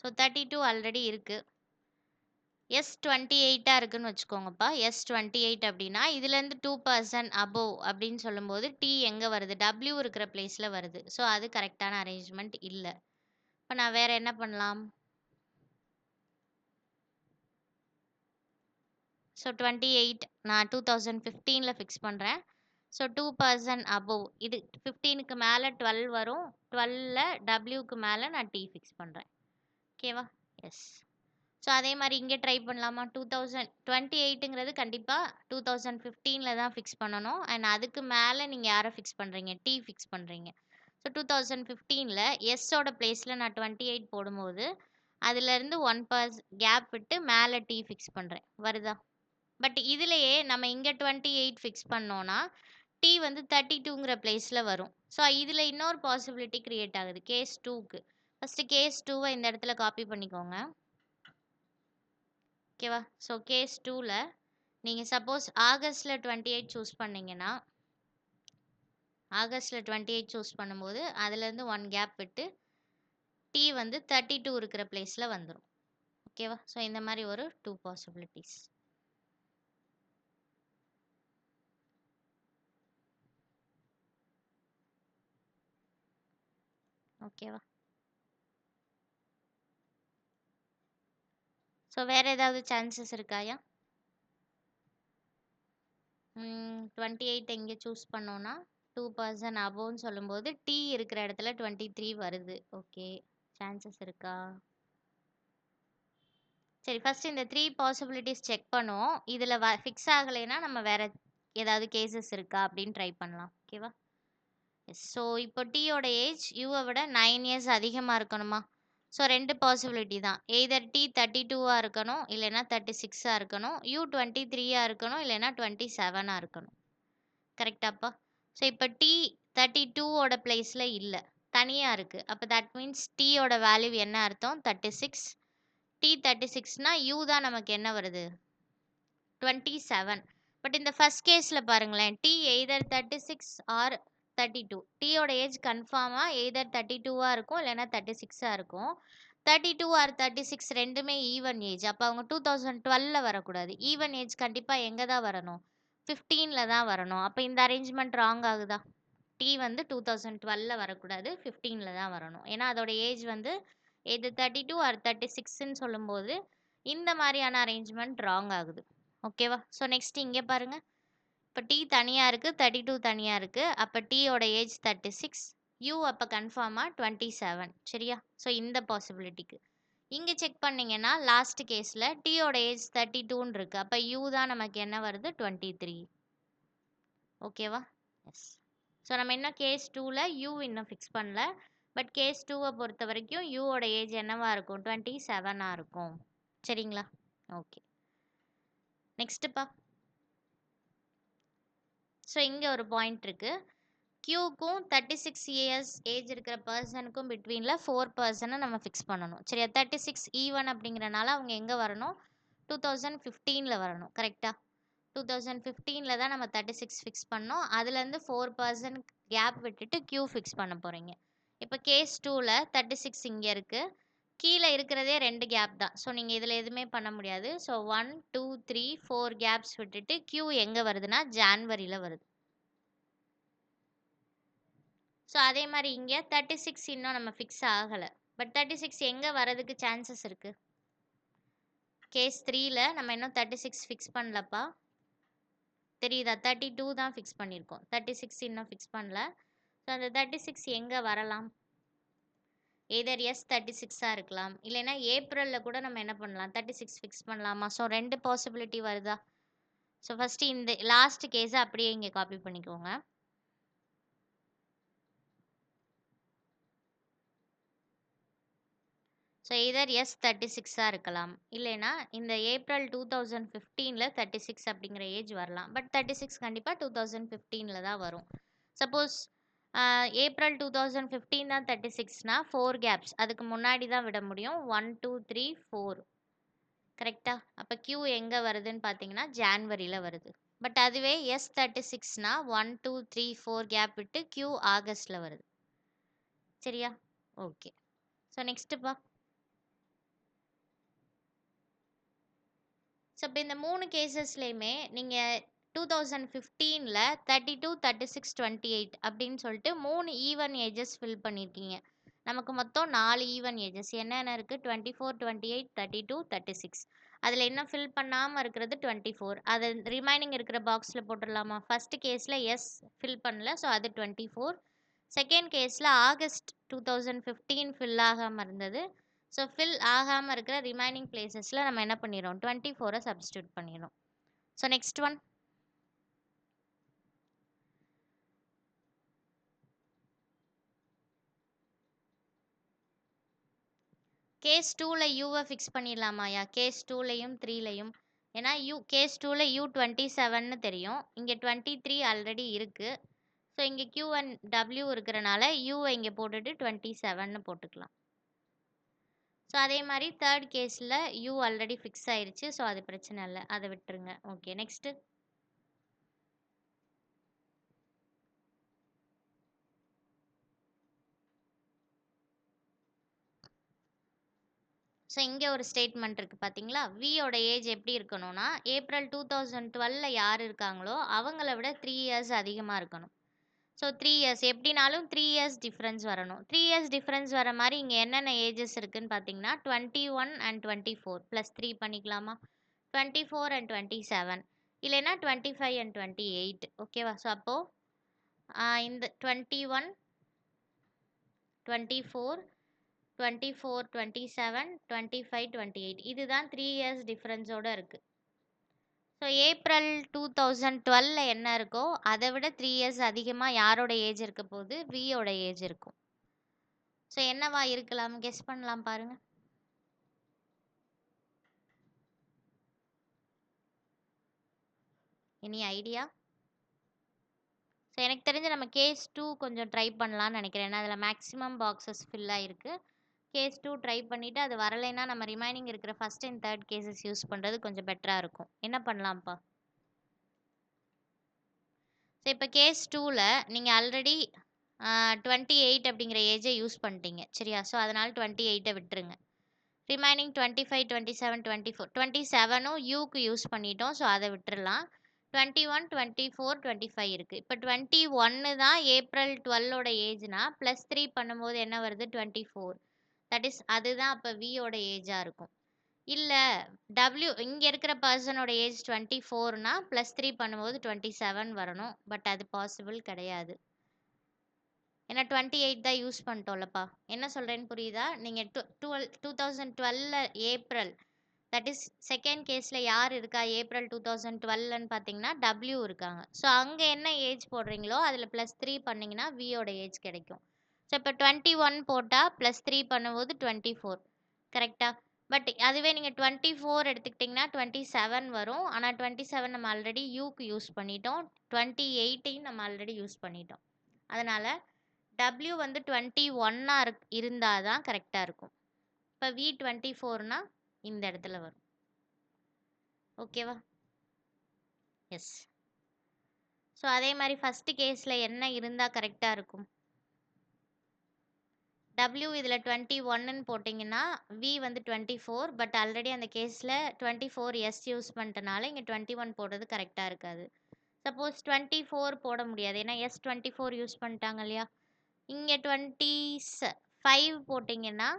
ஸோ 32 ஆல்ரெடி இருக்குது. எஸ் 28 இருக்குன்னு வச்சுக்கோங்கப்பா. எஸ் 28 அப்படின்னா இதுலேருந்து 2% அபோவ் அப்படின்னு சொல்லும்போது டி எங்கே வருது? டபிள்யூ இருக்கிற பிளேஸில் வருது. ஸோ அது கரெக்டான அரேஞ்ச்மெண்ட் இல்லை. இப்போ நான் வேறு என்ன பண்ணலாம்? ஸோ 28 நான் 2015 ஃபிக்ஸ் பண்ணுறேன். ஸோ 2% அபோவ், இது 15க்கு மேலே 12 வரும். 12ல் டபிள்யூக்கு மேலே நான் டி ஃபிக்ஸ் பண்ணுறேன். ஓகேவா? எஸ். ஸோ அதே மாரி இங்க ட்ரை பண்ணலாமா? 2028ங்கிறது கண்டிப்பா 2015ல தான் ஃபிக்ஸ் பண்ணணும். அண்ட் அதுக்கு மேல நீங்க யார ஃபிக்ஸ் பண்றீங்க? டி ஃபிக்ஸ் பண்றீங்க. ஸோ 2015ல எஸ்ஸோட பிளேஸ்ல நான் 28 போடும்போது, அதுலருந்து 1 கேப் விட்டு மேல டி ஃபிக்ஸ் பண்றேன். வருதா? பட் இதுலயே நம்ம இங்க 28 ஃபிக்ஸ் பண்ணோம்னா, டி வந்து 32ங்கிற பிளேஸ்ல வரும். ஸோ இதுல இன்னொரு பாசிபிலிட்டி கிரியேட் ஆகுது. கேஸ் 2க்கு. ஃபர்ஸ்ட் கேஸ் 2வ இந்த இடத்துல காப்பி பண்ணிக்கோங்க. ஓகேவா? ஸோ கேஸ் 2ல நீங்க சப்போஸ் ஆகஸ்ட்ல 28 சூஸ் பண்ணீங்கன்னா, ஆகஸ்ட்ல 28 சூஸ் பண்ணும்போது, அதுலேருந்து 1 கேப் விட்டு டி வந்து 32 இருக்கிற பிளேஸ்ல வந்துரும். ஓகேவா? ஸோ இந்த மாரி ஒரு 2 பாசிபிலிட்டீஸ். ஓகேவா? ஸோ வேற ஏதாவது சான்சஸ் இருக்காயா? 28 எங்க சூஸ் பண்ணோம்னா, 2% அபோவ்ன்னு சொல்லும்போது, டி இருக்கிற இடத்துல 23 வருது. ஓகே. சான்சஸ் இருக்கா? சரி ஃபர்ஸ்ட் இந்த 3 பாசிபிலிட்டீஸ் செக் பண்ணுவோம். இதுல ஃபிக்ஸ் ஆகலைன்னா நம்ம வேற ஏதாவது கேசஸ் இருக்கா அப்படின்னு ட்ரை பண்ணலாம். ஓகேவா? எஸ். ஸோ இப்போ டீயோட ஏஜ் யூவை விட 9 இயர்ஸ் அதிகமாக இருக்கணுமா? ஸோ 2 பாசிபிலிட்டி தான். எய்தர் டி 32ஆ இருக்கணும், இல்லைன்னா 36ஆ இருக்கணும். யூ 23ஆ இருக்கணும், இல்லைன்னா 27ஆ இருக்கணும். கரெக்டாப்பா? ஸோ இப்போ டி 32ஓட பிளேஸில் இல்லை, தனியாக இருக்குது. அப்போ தட் மீன்ஸ் டீயோட வேல்யூ என்ன அர்த்தம்? 36. டி 36னா யூ தான் நமக்கு என்ன வருது? 27. பட் இந்த ஃபர்ஸ்ட் கேஸ்ல பாருங்களேன், டி எய்தர் 36 ஆர் 32. டீயோட ஏஜ் கன்ஃபார்மா எய்தர் 32வா இருக்கும், இல்லைன்னா 36ஆ இருக்கும். 32 ஆர் 36 ரெண்டுமே ஈவன் ஏஜ். அப்போ அவங்க 2012ல வரக்கூடாது. ஈவன் ஏஜ் கண்டிப்பா எங்க தான் வரணும்? 15ல தான் வரணும். அப்போ இந்த அரேஞ்ச்மெண்ட் ராங் ஆகுதா? டி வந்து 2012ல வரக்கூடாது, 15ல தான் வரணும். ஏன்னா அதோட ஏஜ் வந்து எது 32 ஆர் 36ன்னு சொல்லும்போது இந்த மாதிரியான அரேஞ்ச்மெண்ட் ராங் ஆகுது. ஓகேவா? ஸோ நெக்ஸ்ட் இங்கே பாருங்க. இப்போ டி தனியாக இருக்குது, 32 தனியாக இருக்குது. அப்போ டீயோட ஏஜ் 36, யூ அப்போ கன்ஃபார்மாக 27. சரியா? ஸோ இந்த பாசிபிலிட்டிக்கு இங்கே செக் பண்ணீங்கன்னா லாஸ்ட் கேஸில் டீயோட ஏஜ் 32ன்னு இருக்குது. அப்போ யூ தான் நமக்கு என்ன வருது? 23. ஓகேவா? எஸ். ஸோ நம்ம இன்னும் கேஸ் 2ல யூ இன்னும் ஃபிக்ஸ் பண்ணல. பட் கேஸ் 2வை பொறுத்த வரைக்கும் யூவோட ஏஜ் என்னவா இருக்கும்? 27ஆ இருக்கும். சரிங்களா? ஓகே. நெக்ஸ்ட்டுப்பா. ஸோ இங்கே ஒரு பாயிண்ட் இருக்கு. கியூக்கும் 36 இயர்ஸ் ஏஜ் இருக்கிற பர்சனுக்கும் பிட்வீனில் 4% நம்ம ஃபிக்ஸ் பண்ணணும். சரியா? 36 ஈவன் அப்படிங்கிறனால அவங்க எங்கே வரணும்? 2015ல் வரணும். கரெக்டா? 2015ல் தான் நம்ம 36 ஃபிக்ஸ் பண்ணோம். அதுலேருந்து 4% கேப் விட்டுட்டு கியூ ஃபிக்ஸ் பண்ண போகிறீங்க. இப்போ கேஸ் 2ல் 36 இங்கே இருக்குது. கீழே இருக்கிறதே 2 கேப் தான். ஸோ நீங்கள் இதில் எதுவுமே பண்ண முடியாது. ஸோ 1, 2, 3, 4 கேப்ஸ் விட்டுட்டு கியூ எங்கே வருதுன்னா ஜான்வரியில் வருது. ஸோ அதே மாதிரி இங்கே 36 இன்னும் நம்ம ஃபிக்ஸ் ஆகலை. பட் 36 எங்கே வரதுக்கு சான்சஸ் இருக்குது? கேஸ் 3ல நம்ம இன்னும் 36 ஃபிக்ஸ் பண்ணலப்பா. தெரியுதா? 32 தான் ஃபிக்ஸ் பண்ணியிருக்கோம். 36 இன்னும் ஃபிக்ஸ் பண்ணல. ஸோ அந்த 36 எங்கே வரலாம்? எய்தர் எஸ் 36ஆ இருக்கலாம், இல்லைன்னா ஏப்ரலில் கூட நம்ம என்ன பண்ணலாம்? 36 ஃபிக்ஸ் பண்ணலாமா? ஸோ 2 பாசிபிலிட்டி வருதா? ஸோ ஃபஸ்ட்டு இந்த லாஸ்ட் கேஸை அப்படியே இங்கே காப்பி பண்ணிக்கோங்க. ஸோ எய்தர் எஸ் 36ஆ இருக்கலாம், இல்லைன்னா இந்த ஏப்ரல் 2015ல் 36 அப்படிங்கிற ஏஜ் வரலாம். பட் 36 கண்டிப்பாக 2015ல் தான் வரும். சப்போஸ் ஏப்ரல் 2015 தான் 36னா 4 கேப்ஸ் அதுக்கு முன்னாடி தான் விட முடியும். 1, 2, 3, 4. கரெக்டா? அப்போ கியூ எங்கே வருதுன்னு பார்த்தீங்கன்னா ஜான்வரியில் வருது. பட் அதுவே எஸ் 36னா 1, 2, 3, 4 கேப் விட்டு கியூ ஆகஸ்டில் வருது. சரியா? ஓகே. ஸோ நெக்ஸ்ட்டுப்பா. ஸோ இப்போ இந்த 3 கேசஸ்லேயுமே நீங்கள் 2015ல் 32, 36, 28 அப்படின்னு சொல்லிட்டு 3 ஈவன் ஏஜஸ் ஃபில் பண்ணியிருக்கீங்க. நமக்கு மொத்தம் 4 ஈவன் ஏஜஸ் என்னென்ன இருக்குது? 24, 28, 32, 36. அதில் என்ன ஃபில் பண்ணாமல் இருக்கிறது 24. அது ரிமைனிங் இருக்கிற பாக்ஸில் போட்டுடலாமா? ஃபர்ஸ்ட் கேஸில் எஸ் ஃபில் பண்ணல, ஸோ அது 24. செகண்ட் கேஸில் ஆகஸ்ட் 2015 ஃபில் ஆகாமல் இருந்தது. ஸோ ஃபில் ஆகாமல் இருக்கிற ரிமைனிங் பிளேசஸில் நம்ம என்ன பண்ணிடுறோம் 24 சப்ஸ்டியூட் பண்ணிடுறோம். ஸோ நெக்ஸ்ட் ஒன் கேஸ் 2ல யூவை ஃபிக்ஸ் பண்ணிடலாமாயா? கேஸ் 2லையும் 3லையும் ஏன்னா கேஸ் 2ல U27ன்னு தெரியும், இங்கே 23 ஆல்ரெடி இருக்குது. ஸோ இங்கே Q அண்ட் W இருக்கிறனால யூவை இங்கே போட்டுட்டு 27ன்னு போட்டுக்கலாம். ஸோ அதே மாதிரி தேர்ட் கேஸில் யூ ஆல்ரெடி ஃபிக்ஸ் ஆயிடுச்சு, ஸோ அது பிரச்சனை இல்லை, அதை விட்டுருங்க. ஓகே நெக்ஸ்ட்டு ஸோ இங்கே ஒரு ஸ்டேட்மெண்ட் இருக்குது பார்த்தீங்களா? வியோட ஏஜ் எப்படி இருக்கணும்னா ஏப்ரல் 2012 யார் இருக்காங்களோ அவங்கள விட 3 இயர்ஸ் அதிகமாக இருக்கணும். ஸோ 3 இயர்ஸ் எப்படினாலும் 3 இயர்ஸ் டிஃப்ரென்ஸ் வரணும். 3 இயர்ஸ் டிஃப்ரென்ஸ் வர மாதிரி இங்கே என்னென்ன ஏஜஸ் இருக்குன்னு பார்த்தீங்கன்னா 21 அண்ட் 24 ப்ளஸ் 3 பண்ணிக்கலாமா? 24 அண்ட் 27 இல்லைன்னா 25 அண்ட் 28. ஓகேவா? ஸோ அப்போது இந்த 21 24 24 27 25 28 இதுதான் 3 இயர்ஸ் டிஃப்ரென்ஸோடு இருக்குது. ஸோ ஏப்ரல் 2012 என்ன இருக்கோ அதை விட 3 இயர்ஸ் அதிகமாக யாரோட ஏஜ் இருக்க போது வியோட ஏஜ் இருக்கும். ஸோ என்னவா இருக்கலாம் கெஸ் பண்ணலாம் பாருங்க. Any idea? ஸோ எனக்கு தெரிஞ்சு நம்ம கேஸ் 2 கொஞ்சம் ட்ரை பண்ணலான்னு நினைக்கிறேன், ஏன்னா அதில் மேக்ஸிமம் பாக்ஸஸ் ஃபில் ஆகிருக்கு. கேஸ் 2 ட்ரை பண்ணிவிட்டு அது வரலைன்னா நம்ம ரிமைனிங் இருக்கிற first and third cases use பண்ணுறது கொஞ்சம் பெட்டராக இருக்கும். என்ன பண்ணலாம்ப்பா? ஸோ இப்போ கேஸ் 2ல் நீங்கள் ஆல்ரெடி 28 அப்படிங்கிற ஏஜை யூஸ் பண்ணிட்டீங்க சரியா? ஸோ அதனால் 28 விட்டுருங்க. ரிமைனிங் 25 27 24 27ம் யூக்கு யூஸ் பண்ணிட்டோம், ஸோ அதை விட்டுறலாம். 21 24 25 இருக்குது. இப்போ 21 தான் ஏப்ரல் 12ஓட ஏஜ்னா ப்ளஸ் 3 பண்ணும்போது என்ன வருது 24. தட் இஸ் அதுதான் அப்போ வியோட ஏஜாக இருக்கும். இல்லை டபிள்யூ இங்கே இருக்கிற பர்சனோட ஏஜ் 24னா ப்ளஸ் 3 பண்ணும்போது 27 வரணும், பட் அது பாசிபிள் கிடையாது. ஏன்னா 28 தான் யூஸ் பண்ணிட்டோம்லப்பா. என்ன சொல்கிறேன்னு புரியுதா? நீங்கள் 2012 ஏப்ரல் தட் இஸ் செகண்ட் கேஸில் யார் இருக்கா ஏப்ரல் 2012ன்னு பார்த்தீங்கன்னா டபிள்யூ இருக்காங்க. ஸோ அங்கே என்ன ஏஜ் போடுறீங்களோ அதில் ப்ளஸ் 3 பண்ணிங்கன்னா வியோட ஏஜ் கிடைக்கும். ஸோ இப்போ 21 போட்டால் ப்ளஸ் 3 பண்ணும்போது 24 கரெக்டாக? பட் அதுவே நீங்கள் 24 எடுத்துக்கிட்டிங்கன்னா 27 வரும். ஆனால் 27 நம்ம ஆல்ரெடி யூக்கு யூஸ் பண்ணிட்டோம், 28 நம்ம ஆல்ரெடி யூஸ் பண்ணிட்டோம். அதனால் W வந்து 21 இருந்தால் தான் கரெக்டாக இருக்கும். இப்போ V24னா இந்த இடத்துல வரும். ஓகேவா? எஸ். ஸோ அதே மாதிரி ஃபஸ்ட்டு கேஸில் என்ன இருந்தால் கரெக்டாக இருக்கும்? W இதில் 21ன்னு போட்டிங்கன்னா V வந்து 24, பட் ஆல்ரெடி அந்த கேஸில் 24 எஸ் யூஸ் பண்ணிட்டனால இங்கே 21 போடுறது கரெக்டாக இருக்காது. சப்போஸ் 24 போட முடியாது, ஏன்னா எஸ் 24 யூஸ் பண்ணிட்டாங்க இல்லையா? இங்கே 25 போட்டிங்கன்னா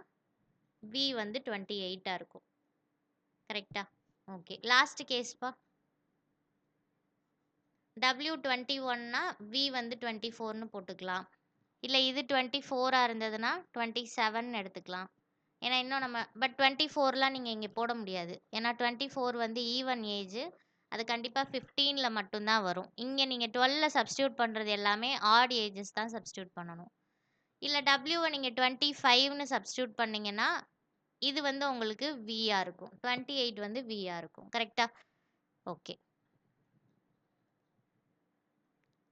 V வந்து 28 இருக்கும். கரெக்டா? ஓகே லாஸ்ட் கேஸ்ப்பா. W21னா V வந்து 24ன்னு போட்டுக்கலாம். இல்லை இது 24 இருந்ததுன்னா 27 எடுத்துக்கலாம். ஏன்னா இன்னும் நம்ம பட் 24லாம் நீங்கள் இங்கே போட முடியாது, ஏன்னா 24 வந்து ஈவன் ஏஜ், அது கண்டிப்பாக 15ல் மட்டும்தான் வரும். இங்கே நீங்கள் 12ல் சப்ஸ்டியூட் பண்ணுறது எல்லாமே ஆட் ஏஜஸ் தான் சப்ஸ்டியூட் பண்ணணும். இல்லை டபிள்யூவை நீங்கள் 25ன்னு சப்ஸ்டியூட் பண்ணிங்கன்னா இது வந்து உங்களுக்கு விஆர் இருக்கும், 28 வந்து விஆர் இருக்கும். கரெக்டா? ஓகே.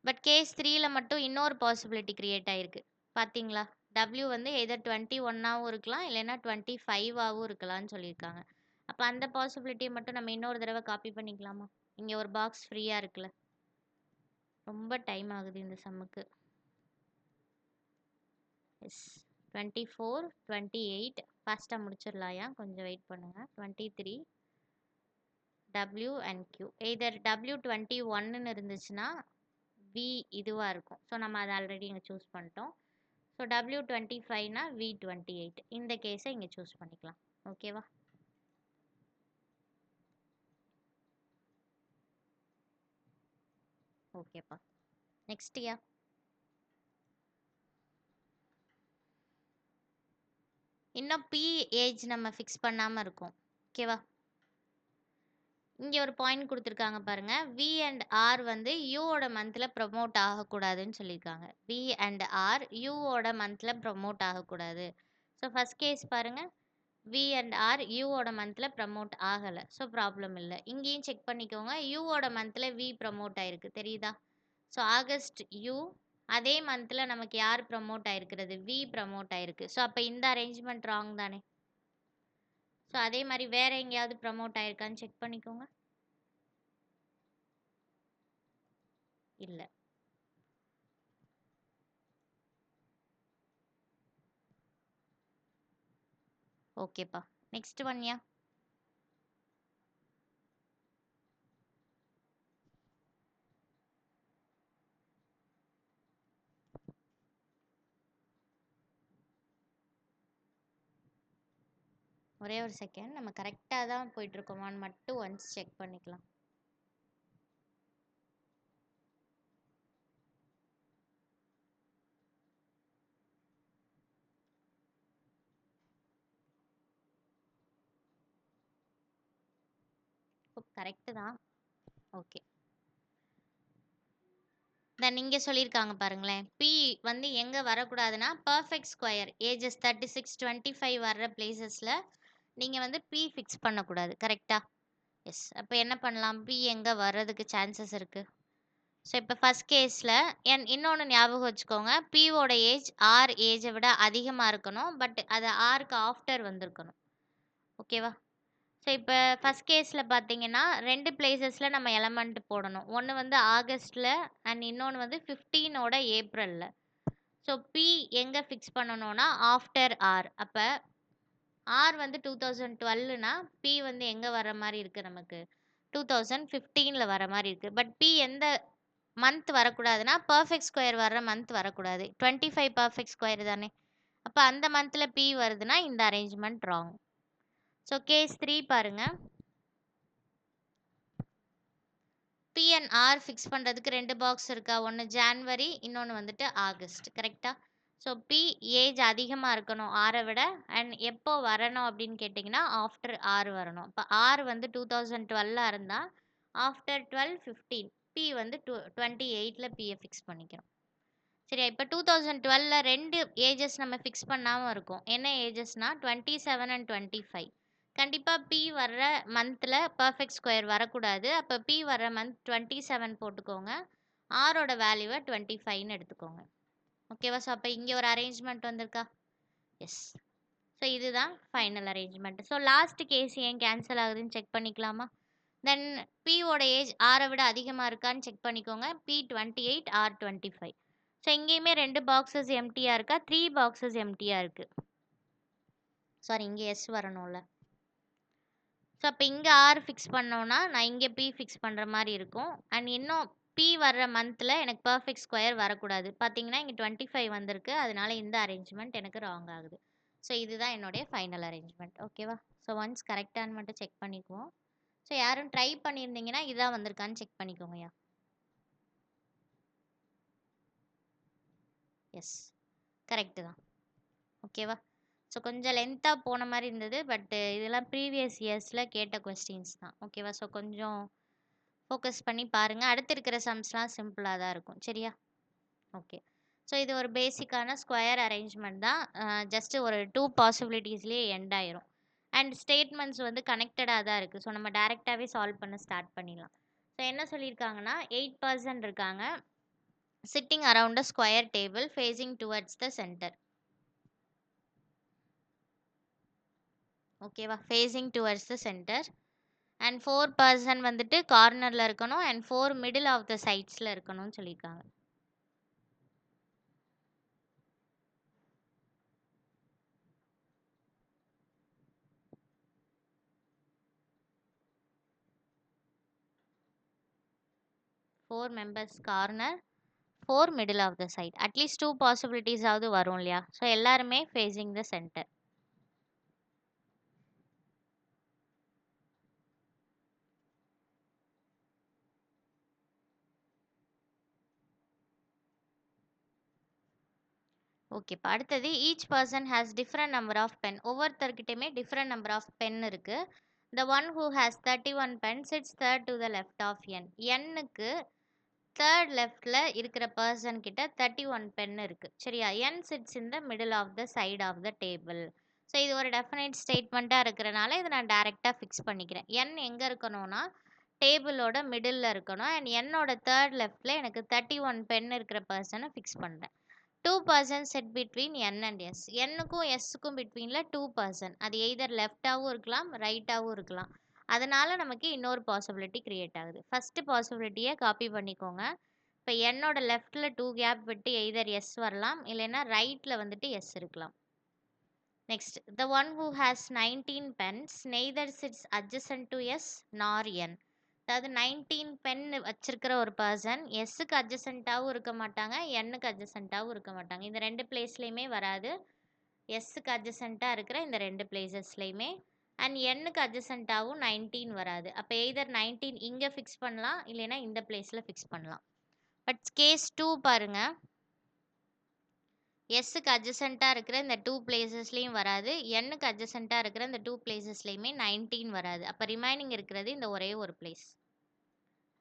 பட் கேஸ் 3ல் மட்டும் இன்னொரு பாசிபிலிட்டி க்ரியேட் ஆகிருக்கு பார்த்தீங்களா? W வந்து எதர் 21ஆகவும் இருக்கலாம், இல்லைன்னா 25ஆகவும் இருக்கலாம்னு சொல்லியிருக்காங்க. அப்போ அந்த பாசிபிலிட்டியை மட்டும் நம்ம இன்னொரு தடவை காப்பி பண்ணிக்கலாமா? இங்கே ஒரு பாக்ஸ் ஃப்ரீயாக இருக்குல்ல. ரொம்ப டைம் ஆகுது இந்த சம்முக்கு. எஸ் 24 28 ஃபாஸ்ட்டாக முடிச்சிடலாயா? கொஞ்சம் வெயிட் பண்ணுங்கள். 23 W அண்ட் Q எதர் W21ன்னு இருந்துச்சுன்னா V இதுவாக இருக்கும். ஸோ நம்ம அதை ஆல்ரெடி இங்கே சூஸ் பண்ணிட்டோம். ஸோ W25னா V28 இந்த கேஸை இங்கே சூஸ் பண்ணிக்கலாம். ஓகேவா? ஓகேப்பா. நெக்ஸ்ட்யா இன்னும் P ஏஜ் நம்ம ஃபிக்ஸ் பண்ணாம இருக்கோம். ஓகேவா? இங்க ஒரு பாயிண்ட் குடுத்துருக்காங்க பாருங்க. V அண்ட் R வந்து U ஓட மந்த்ல ப்ரமோட் ஆகக்கூடாதுன்னு சொல்லியிருக்காங்க. V அண்ட் R U ஓட மந்த்ல ப்ரமோட் ஆகக்கூடாது. ஸோ ஃபர்ஸ்ட் கேஸ் பாருங்க. V அண்ட் R U ஓட மந்த்ல ப்ரமோட் ஆகல. ஸோ ப்ராப்ளம் இல்ல. இங்கேயும் செக் பண்ணிக்கோங்க. U ஓட மந்த்ல V ப்ரமோட் ஆயிருக்கு. தெரியுதா? ஸோ ஆகஸ்ட் U அதே மந்த்ல நமக்கு யார் ப்ரமோட் ஆயிருக்கிறது? V ப்ரமோட் ஆயிருக்கு. ஸோ அப்ப இந்த அரேஞ்ச்மெண்ட் ராங் தானே? ஸோ அதே மாரி வேற எங்கேயாவது ப்ரமோட் ஆயிருக்கான்னு செக் பண்ணிக்கோங்க. இல்ல. ஓகேப்பா. நெக்ஸ்ட் ஒன்யா. ஒரே ஒரு செகண்ட். நம்ம கரெக்ட்டா தான் போயிட்டு இருக்கோமான்னு மட்டும் ஒன்ஸ் செக் பண்ணிக்கலாம். கரெக்ட் தான். ஓகே. தென் இங்க சொல்லியிருக்காங்க பாருங்களேன். P வந்து எங்க வரக்கூடாதுன்னா, பெர்ஃபெக்ட் ஸ்கொயர் ஏஜஸ் 36, 25 வர்ற பிளேசஸ்ல நீங்க வந்து P ஃபிக்ஸ் பண்ணக்கூடாது. கரெக்ட்டா? எஸ். அப்ப என்ன பண்ணலாம்? P எங்க வர்றதுக்கு சான்சஸ் இருக்கு? ஸோ இப்போ ஃபர்ஸ்ட் கேஸில் இன்னொன்று ஞாபகம் வச்சுக்கோங்க. P ஓட ஏஜ் R ஏஜை விட அதிகமாக இருக்கணும். பட் அது Rக்கு ஆஃப்டர் வந்திருக்கணும். ஓகேவா? ஸோ இப்போ ஃபர்ஸ்ட் கேஸில் பார்த்தீங்கன்னா 2 பிளேசஸில் நம்ம எலமெண்ட் போடணும். ஒன்று வந்து ஆகஸ்ட்டில் அண்ட் இன்னொன்று வந்து 15ஓட ஏப்ரலில். ஸோ P எங்கே ஃபிக்ஸ் பண்ணணும்னா ஆஃப்டர் R. அப்போ R வந்து 2012னா P வந்து எங்கே வர மாதிரி இருக்குது நமக்கு? 2015ல் வர மாதிரி இருக்குது. பட் P எந்த மந்த் வரக்கூடாதுன்னா பெர்ஃபெக்ட் ஸ்கொயர் வர்ற மந்த் வரக்கூடாது. 25 பெர்ஃபெக்ட் ஸ்கொயர் தானே? அப்போ அந்த மந்த்தில் P வருதுன்னா இந்த அரேஞ்ச்மெண்ட் ராங். ஸோ கேஸ் 3 பாருங்க. P and R ஃபிக்ஸ் பண்ணுறதுக்கு 2 பாக்ஸ் இருக்கா? ஒன்று ஜான்வரி, இன்னொன்று வந்துட்டு ஆகஸ்ட். கரெக்டா? ஸோ P ஏஜ் அதிகமாக இருக்கணும் ஆரை விட. அண்ட் எப்போ வரணும் அப்படின்னு கேட்டிங்கன்னா ஆஃப்டர் R வரணும். இப்போ R வந்து 2012 இருந்தால் ஆஃப்டர் 12, 15 P வந்து 28ல் Pயை ஃபிக்ஸ் பண்ணிக்கிறோம். சரியா? இப்போ 2012ல் 2 ஏஜஸ் நம்ம ஃபிக்ஸ் பண்ணாமல் இருக்கோம். என்ன ஏஜஸ்னா 27 அண்ட் 25. கண்டிப்பாக P வர்ற மந்தில் பர்ஃபெக்ட் ஸ்கொயர் வரக்கூடாது. அப்போ P வர்ற மந்த் 27 போட்டுக்கோங்க. ஆரோட வேல்யூவை 25ன்னு எடுத்துக்கோங்க. ஓகேவா? ஸோ அப்போ இங்கே ஒரு அரேஞ்ச்மெண்ட் வந்திருக்கா? எஸ். ஸோ இதுதான் final arrangement. So last case ஏன் கேன்சல் ஆகுதுன்னு செக் பண்ணிக்கலாமா? தென் Pயோட ஏஜ் ஆரை விட அதிகமாக இருக்கான்னு செக் பண்ணிக்கோங்க. P 28, R 25. ஸோ இங்கேயுமே 2 பாக்ஸஸ் எம்டியாக இருக்கா? 3 பாக்ஸஸ் எம்டியாக இருக்குது. சாரி, இங்கே எஸ் வரணும்ல. ஸோ அப்போ இங்கே R ஃபிக்ஸ் பண்ணோன்னா நான் இங்கே P ஃபிக்ஸ் பண்ணுற மாதிரி இருக்கும். அண்ட் இன்னும் P வர்ற மந்தில் எனக்கு பர்ஃபெக்ட் ஸ்கொயர் வரக்கூடாது. பார்த்தீங்கன்னா இங்கே 25 வந்திருக்கு. அதனால இந்த அரேஞ்ச்மெண்ட் எனக்கு ராங் ஆகுது. ஸோ இதுதான் என்னுடைய ஃபைனல் அரேஞ்ச்மெண்ட். ஓகேவா? ஸோ ஒன்ஸ் கரெக்டானு மட்டும் செக் பண்ணிக்குவோம். ஸோ யாரும் ட்ரை பண்ணியிருந்தீங்கன்னா இதான் வந்திருக்கான்னு செக் பண்ணிக்கோங்கய்யா. எஸ், கரெக்டு தான். ஓகேவா? ஸோ கொஞ்சம் லென்த்தாக போன மாதிரி இருந்தது. பட் இதெல்லாம் ப்ரீவியஸ் இயர்ஸில் கேட்ட கொஸ்டின்ஸ் தான். ஓகேவா? ஸோ கொஞ்சம் ஃபோக்கஸ் பண்ணி பாருங்கள். அடுத்து இருக்கிற சம்ஸ்லாம் சிம்பிளாக தான் இருக்கும். சரியா? ஓகே. ஸோ இது ஒரு பேசிக்கான ஸ்கொயர் அரேஞ்ச்மெண்ட் தான். ஜஸ்ட் ஒரு 2 பாசிபிலிட்டிஸ்லேயே எண்ட் ஆயிரும். அண்ட் ஸ்டேட்மெண்ட்ஸ் வந்து கனெக்டடாக தான் இருக்குது. ஸோ நம்ம டேரெக்டாகவே சால்வ் பண்ண ஸ்டார்ட் பண்ணிடலாம். ஸோ என்ன சொல்லியிருக்காங்கன்னா 8% இருக்காங்க sitting around a square table facing towards the center. ஓகேவா? Facing towards the center. And 4% வந்துட்டு கார்னரில் இருக்கணும். அண்ட் 4 மிடில் ஆஃப் த சைட்ஸில் இருக்கணும்னு சொல்லியிருக்காங்க. Four members corner, 4 middle of the side. அட்லீஸ்ட் 2 பாசிபிலிட்டிஸாவது வரும் இல்லையா? ஸோ எல்லாருமே ஃபேஸிங் த சென்டர். ஓகே. இப்ப அடுத்தது each person has different number of pen. ஒவ்வொருத்தர்கிட்டயுமே டிஃபரெண்ட் நம்பர் ஆஃப் பென் இருக்கு. The one who has 31 pen sits third to the left of N. எண்ணுக்கு தேர்ட் லெஃப்ட்ல இருக்கிற பர்சன் கிட்ட 31 பென் இருக்கு. சரியா? N sits in the middle of the side of the table. So இது ஒரு definite ஸ்டேட்மெண்ட்டா இருக்கிறனால இதை நான் டைரக்டா ஃபிக்ஸ் பண்ணிக்கிறேன். என் எங்க இருக்கணும்னா டேபிளோட மிடில்ல இருக்கணும். அண்ட் என்னோட தேர்ட் லெஃப்ட்ல எனக்கு 31 பென் இருக்கிற பர்சனை ஃபிக்ஸ் பண்றேன். 2 person sat between N and S. என்னுக்கும் எஸ்ஸுக்கும் பிட்வீன்ல 2 பர்சன். அது எய்தர் லெஃப்டாகவும் இருக்கலாம் ரைட்டாகவும் இருக்கலாம். அதனால நமக்கு இன்னொரு பாசிபிலிட்டி கிரியேட் ஆகுது. ஃபர்ஸ்ட் பாசிபிலிட்டியை காப்பி பண்ணிக்கோங்க. இப்போ என்னோட லெஃப்ட்ல 2 கேப் விட்டு எய்தர் எஸ் வரலாம், இல்லைன்னா ரைட்ல வந்துட்டு எஸ் இருக்கலாம். Next, the one who has 19 pens neither sits adjacent to s nor n. அதாவது 19 பென் வச்சிருக்கிற ஒரு பர்சன் எஸ்ஸுக்கு அட்ஜசண்ட்டாகவும் இருக்க மாட்டாங்க, எண்ணுக்கு அட்ஜசண்ட்டாகவும் இருக்க மாட்டாங்க. இந்த ரெண்டு பிளேஸ்லையுமே வராது. எஸ்ஸுக்கு அட்ஜசண்ட்டாக இருக்கிற இந்த ரெண்டு பிளேசஸ்லையுமே அண்ட் எண்ணுக்கு அட்ஜசண்ட்டாகவும் 19 வராது. அப்போ எய்தர் 19 இங்கே ஃபிக்ஸ் பண்ணலாம், இல்லைன்னா இந்த பிளேஸில் ஃபிக்ஸ் பண்ணலாம். பட் கேஸ் 2 பாருங்க, எஸ்ஸுக்கு அட்ஜசண்ட்டாக இருக்கிற இந்த 2 பிளேசஸ்லையும் வராது, எண்ணுக்கு அட்ஜசண்ட்டாக இருக்கிற இந்த 2 பிளேசஸ்லையுமே 19 வராது. அப்போ ரிமைனிங் இருக்கிறது இந்த ஒரே ஒரு பிளேஸ்.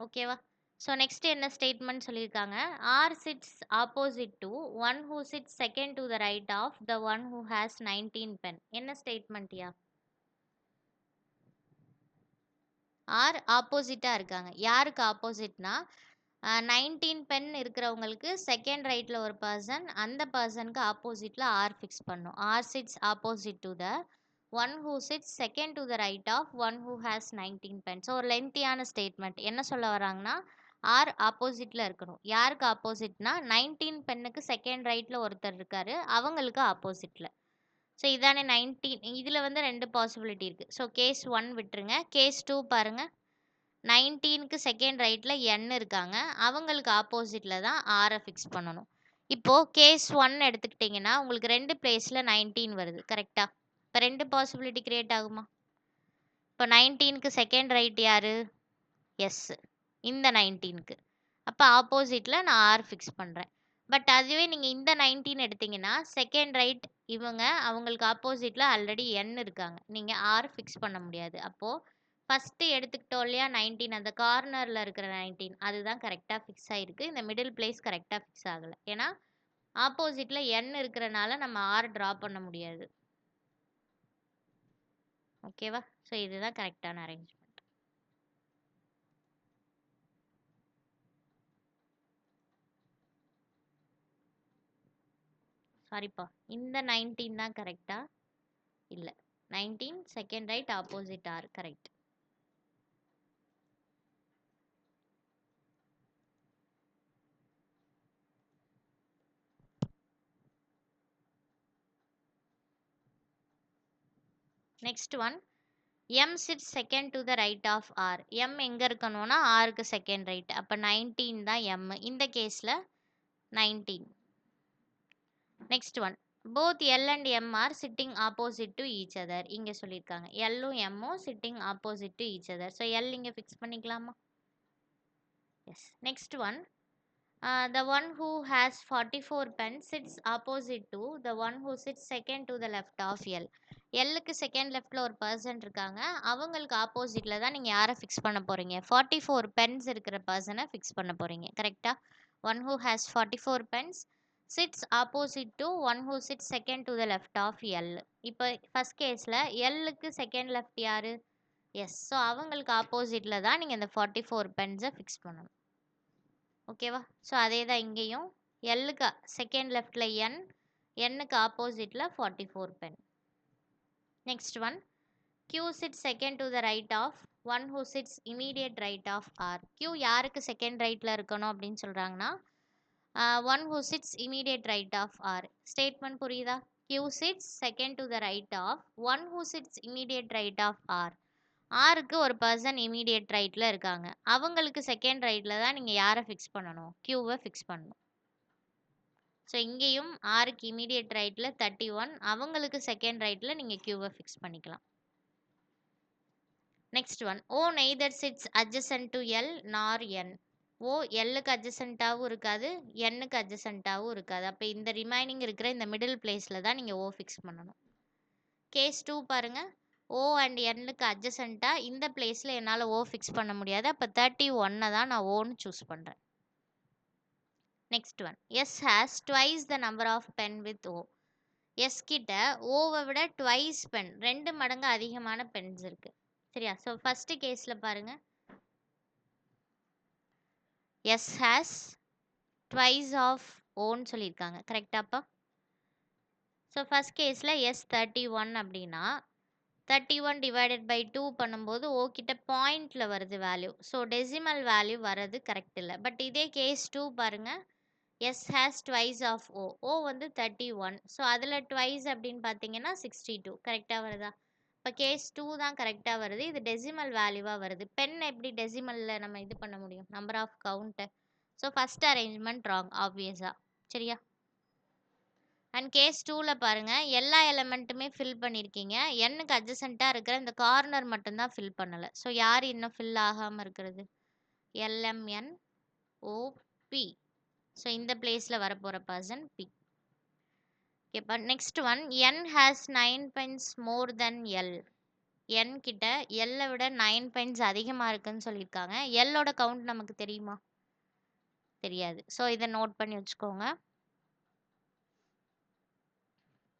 ஓகேவா? ஸோ நெக்ஸ்ட் என்ன ஸ்டேட்மெண்ட் சொல்லியிருக்காங்க? R sits opposite to one who sits second to the right of the one who has 19 pen. என்ன ஸ்டேட்மெண்ட்யா? ஆர் ஆப்போசிட்டாக இருக்காங்க. யாருக்கு ஆப்போசிட்னா 19 பென் இருக்கிறவங்களுக்கு செகண்ட் ரைட்டில் ஒரு பர்சன், அந்த பர்சனுக்கு ஆப்போசிட்டில் ஆர் ஃபிக்ஸ் பண்ணும். R sits opposite to the one who sits second to the right of one who has 19 pen. So ஒரு லென்த்தியான ஸ்டேட்மெண்ட். என்ன சொல்ல வராங்கன்னா ஆர் ஆப்போசிட்டில் இருக்கணும். யாருக்கு ஆப்போசிட்னா 19 பென்னுக்கு செகண்ட் ரைட்டில் ஒருத்தர் இருக்காரு, அவங்களுக்கு ஆப்போசிட்டில். ஸோ இதானே 19. இதில் வந்து ரெண்டு பாசிபிலிட்டி இருக்குது. ஸோ கேஸ் 1 விட்டுருங்க. கேஸ் 2 பாருங்கள். 19க்கு செகண்ட் ரைட்டில் என் இருக்காங்க, அவங்களுக்கு ஆப்போசிட்டில் தான் ஆரை ஃபிக்ஸ் பண்ணணும். இப்போது கேஸ் 1 எடுத்துக்கிட்டிங்கன்னா உங்களுக்கு ரெண்டு பிளேஸில் 19 வருது. கரெக்டாக? இப்போ ரெண்டு பாசிபிலிட்டி கிரியேட் ஆகுமா? இப்போ 19க்கு செகண்ட் ரைட் யார்? எஸ். இந்த 19க்கு அப்போ ஆப்போசிட்டில் நான் ஆர் ஃபிக்ஸ் பண்ணுறேன். பட் அதுவே நீங்கள் இந்த 19 எடுத்தீங்கன்னா செகண்ட் ரைட் இவங்க, அவங்களுக்கு ஆப்போசிட்டில் ஆல்ரெடி என் இருக்காங்க, நீங்கள் ஆர் ஃபிக்ஸ் பண்ண முடியாது. அப்போது ஃபஸ்ட்டு எடுத்துக்கிட்டோம் இல்லையா 19, அந்த கார்னரில் இருக்கிற 19 அதுதான் கரெக்டாக ஃபிக்ஸ் ஆகிருக்கு. இந்த மிடில் பிளேஸ் கரெக்டாக ஃபிக்ஸ் ஆகலை. ஏன்னா ஆப்போசிட்டில் என் இருக்கிறனால நம்ம ஆர் ட்ரா பண்ண முடியாது. ஓகேவா? ஸோ இதுதான் கரெக்டான அரேஞ்ச்மெண்ட். சாரிப்பா, இந்த 19 தான் கரெக்டா? இல்லை, 19 second right opposite R. Correct. Next one, M sits second to the right of R. M எங்கே இருக்கணும்னா ஆருக்கு செகண்ட் ரைட். அப்போ 19 தான் எம். இந்த கேஸில் 19. Next one, both L and M are sitting opposite to each other. இங்கே சொல்லியிருக்காங்க எல்லும் எம்மும் sitting opposite to each other. So L இங்கே ஃபிக்ஸ் பண்ணிக்கலாமா? Yes. Next one, the one who has 44 pens sits opposite to the one who sits second to the left of L. எல்லுக்கு second லெஃப்டில் ஒரு person இருக்காங்க, அவங்களுக்கு ஆப்போசிட்டில் தான் நீங்கள் யாரை ஃபிக்ஸ் பண்ண போகிறீங்க? 44 பென்ஸ் இருக்கிற பர்சனை ஃபிக்ஸ் பண்ண போகிறீங்க. கரெக்டாக? One who has 44 pens sits opposite to one who sits second to the left of L. இப்போ ஃபஸ்ட் கேஸில் எல்லுக்கு செகண்ட் லெஃப்ட் யார்? எஸ். ஸோ அவங்களுக்கு ஆப்போசிட்டில் தான் நீங்கள் இந்த 44 பென்ஸை ஃபிக்ஸ் பண்ணணும். ஓகேவா? ஸோ அதே தான் இங்கேயும் எல்லுக்கு செகண்ட் லெஃப்டில் என், எண்ணுக்கு ஆப்போசிட்டில் 44 pen. Next one, Q sits second to the right of one who sits immediate right of R. Q யாருக்கு செகண்ட் ரைட்டில் இருக்கணும் அப்படின்னு சொல்கிறாங்கன்னா one who sits immediate right of R. Statement புரியுதா? Q sits second to the right of one who sits immediate right of R. ஆருக்கு ஒரு person immediate ரைட்டில் இருக்காங்க, அவங்களுக்கு செகண்ட் ரைட்டில் தான் நீங்கள் யாரை ஃபிக்ஸ் பண்ணணும்? கியூவை ஃபிக்ஸ் பண்ணணும். ஸோ இங்கேயும் ஆருக்கு இமீடியட் ரைட்டில் 31, அவங்களுக்கு செகண்ட் ரைட்டில் நீங்கள் கியூவை ஃபிக்ஸ் பண்ணிக்கலாம். Next one, O neither sits adjacent to L nor N. ஓ எல்லுக்கு அட்ஜசென்ட்டாகவும் இருக்காது, எண்ணுக்கு அட்ஜசென்ட்டாகவும் இருக்காது. அப்போ இந்த ரிமைனிங் இருக்கிற இந்த மிடில் பிளேஸில் தான் நீங்கள் ஓ ஃபிக்ஸ் பண்ணணும். கேஸ் 2 பாருங்க. ஓ அண்ட் எண்ணுக்கு அட்ஜசென்ட்டாக இந்த பிளேஸில் என்னால் ஓ ஃபிக்ஸ் பண்ண முடியாது. அப்போ 31 தான் நான் ஓன்னு சூஸ் பண்ணுறேன். Next one. S has twice the number of pen with O. S கிட்ட ஓவை விட ட்வைஸ் பென் 2 மடங்கு அதிகமான பென்ஸ் இருக்கு. சரியா? ஸோ ஃபர்ஸ்ட் கேஸில் பாருங்க. எஸ் ஹேஸ் ட்வைஸ் ஆஃப் ஓன்னு சொல்லியிருக்காங்க. கரெக்டாப்பா? ஸோ ஃபர்ஸ்ட் கேஸில் எஸ் 31 அப்படின்னா 31 டிவைடட் பை 2 பண்ணும்போது ஓ கிட்ட பாயிண்டில் வருது வேல்யூ. ஸோ டெசிமல் வேல்யூ வர்றது கரெக்ட் இல்லை. பட் இதே கேஸ் 2 பாருங்க. எஸ் ஹேஸ் ட்வைஸ் ஆஃப் ஓ. ஓ வந்து 31. ஸோ அதில் ட்வைஸ் அப்படின்னு பார்த்தீங்கன்னா 62. கரெக்டாக வருதா? இப்போ கேஸ் 2 தான் கரெக்டாக வருது. இது டெசிமல் வேல்யூவாக வருது. பென் எப்படி டெசிமலில் நம்ம இது பண்ண முடியும்? Number of count. So first arrangement wrong ஆப்வியஸாக. சரியா? அண்ட் கேஸ் 2ல் பாருங்கள். எல்லா எலமெண்ட்டுமே ஃபில் பண்ணியிருக்கீங்க. எண்ணுக்கு அட்ஜசென்ட்டாக இருக்கிற இந்த கார்னர் மட்டும்தான் ஃபில் பண்ணலை. ஸோ யார் இன்னும் ஃபில் ஆகாமல் இருக்கிறது? LMN OP. ஸோ இந்த பிளேஸில் வரப்போகிற பர்சன் பி. ஓகேப்பா. Next one. N has 9 pens more than L. N கிட்ட எல்லை விட 9 பென்ஸ் அதிகமாக இருக்குன்னு சொல்லியிருக்காங்க. எல்லோட கவுண்ட் நமக்கு தெரியுமா? தெரியாது. ஸோ இதை நோட் பண்ணி வச்சுக்கோங்க.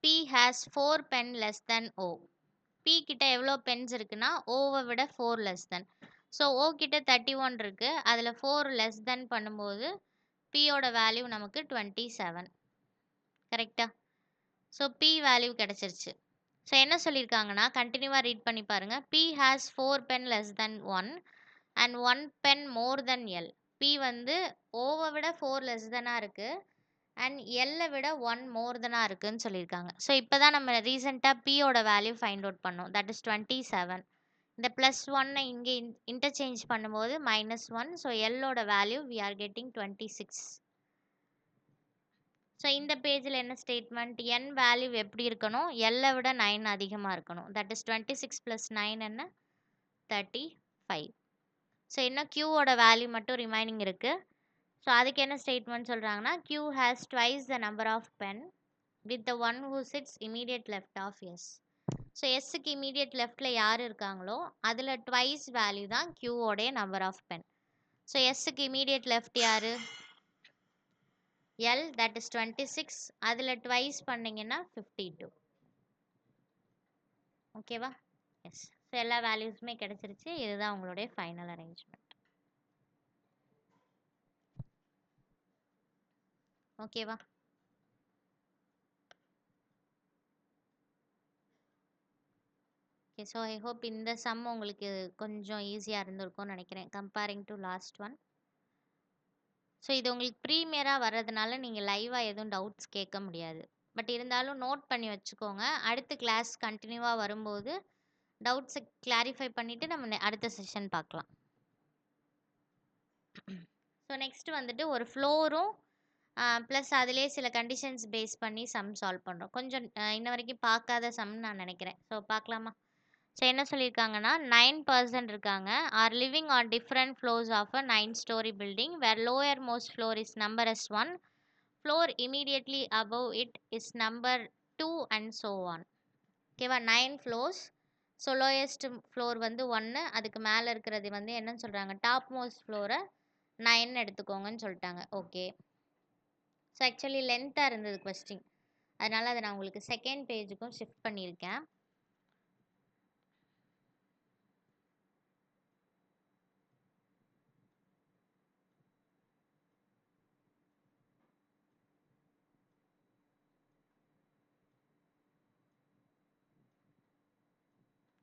P has 4 pen less than O. P கிட்ட எவ்வளோ பென்ஸ் இருக்குன்னா ஓவை விட 4 less than. ஸோ O கிட்ட 31 இருக்கு. அதில் 4 less than பண்ணும்போது Pயோட வேல்யூ நமக்கு 27. கரெக்டா? ஸோ P வேல்யூ கிடச்சிருச்சு. ஸோ என்ன சொல்லியிருக்காங்கன்னா கண்டினியூவாக ரீட் பண்ணி பாருங்க. P has 4 pen less than 1 and 1 pen more than L. P வந்து ஓவை விட 4 less than-ஆக இருக்குது அண்ட் எல்லை விட 1 மோர் தெனாக இருக்குன்னு சொல்லியிருக்காங்க. ஸோ இப்போ தான் நம்ம ரீசெண்டாக பியோட வேல்யூ ஃபைண்ட் அவுட் பண்ணோம். That is 27. இந்த ப்ளஸ் ஒன்னை இங்கே இன்டர்சேஞ்ச் பண்ணும்போது -1. ஸோ எல்லோட value we are getting 26. So இந்த பேஜில் என்ன ஸ்டேட்மெண்ட்? என் வேல்யூ எப்படி இருக்கணும்? எல்லை விட 9 அதிகமாக இருக்கணும். தட் இஸ் 26 + 9 என்ன? 35. ஸோ இன்னும் கியூவோட வேல்யூ மட்டும் ரிமைனிங் இருக்குது. ஸோ அதுக்கு என்ன ஸ்டேட்மெண்ட் சொல்கிறாங்கன்னா Q has twice the number of pen with the one who sits immediate left of S. So எஸ்ஸுக்கு இமீடியட் லெஃப்டில் யார் இருக்காங்களோ அதில் ட்வைஸ் வேல்யூ தான் Qவோடைய நம்பர் ஆஃப் பென். ஸோ எஸ்ஸுக்கு இமீடியட் லெஃப்ட் யார்? L, that is 26. அதில் ட்வைஸ் பண்ணிங்கன்னா 52. ஓகேவா? எஸ். ஸோ எல்லா வேல்யூஸுமே கிடச்சிருச்சு. இதுதான் உங்களுடைய ஃபைனல் அரேஞ்ச்மெண்ட். ஓகேவா? ஓகே. ஸோ ஐ ஹோப் இந்த சம் உங்களுக்கு கொஞ்சம் ஈஸியாக இருந்திருக்கும்னு நினைக்கிறேன் comparing to last one. So இது உங்களுக்கு ப்ரீமியராக வர்றதுனால நீங்கள் லைவாக எதுவும் டவுட்ஸ் கேட்க முடியாது. பட் இருந்தாலும் நோட் பண்ணி வச்சுக்கோங்க. அடுத்த கிளாஸ் கண்டினியூவாக வரும்போது டவுட்ஸை கிளாரிஃபை பண்ணிவிட்டு நம்ம அடுத்த செஷன் பார்க்கலாம். ஸோ நெக்ஸ்ட் வந்துட்டு ஒரு ஃப்ளோரும் ப்ளஸ் அதிலே சில கண்டிஷன்ஸ் பேஸ் பண்ணி சம் சால்வ் பண்ணுறோம். கொஞ்சம் இன்ன வரைக்கும் பார்க்காத சம்னு நான் நினைக்கிறேன். ஸோ பார்க்கலாமா? ஸோ என்ன சொல்லியிருக்காங்கன்னா 9% இருக்காங்க are living on different floors of a 9-story building where lowermost floor is number as 1, floor immediately above it is number 2 and so on. ஓகேவா? 9 ஃப்ளோர்ஸ். ஸோ லோயஸ்ட் ஃப்ளோர் வந்து 1, அதுக்கு மேலே இருக்கிறது வந்து என்னன்னு சொல்கிறாங்க? டாப் மோஸ்ட் ஃப்ளோரை 9 எடுத்துக்கோங்கன்னு சொல்லிட்டாங்க. Okay. So actually லென்த்தாக இருந்தது கொஸ்டின், அதனால் அதை நான் உங்களுக்கு செகண்ட் பேஜுக்கும் ஷிஃப்ட் பண்ணியிருக்கேன்.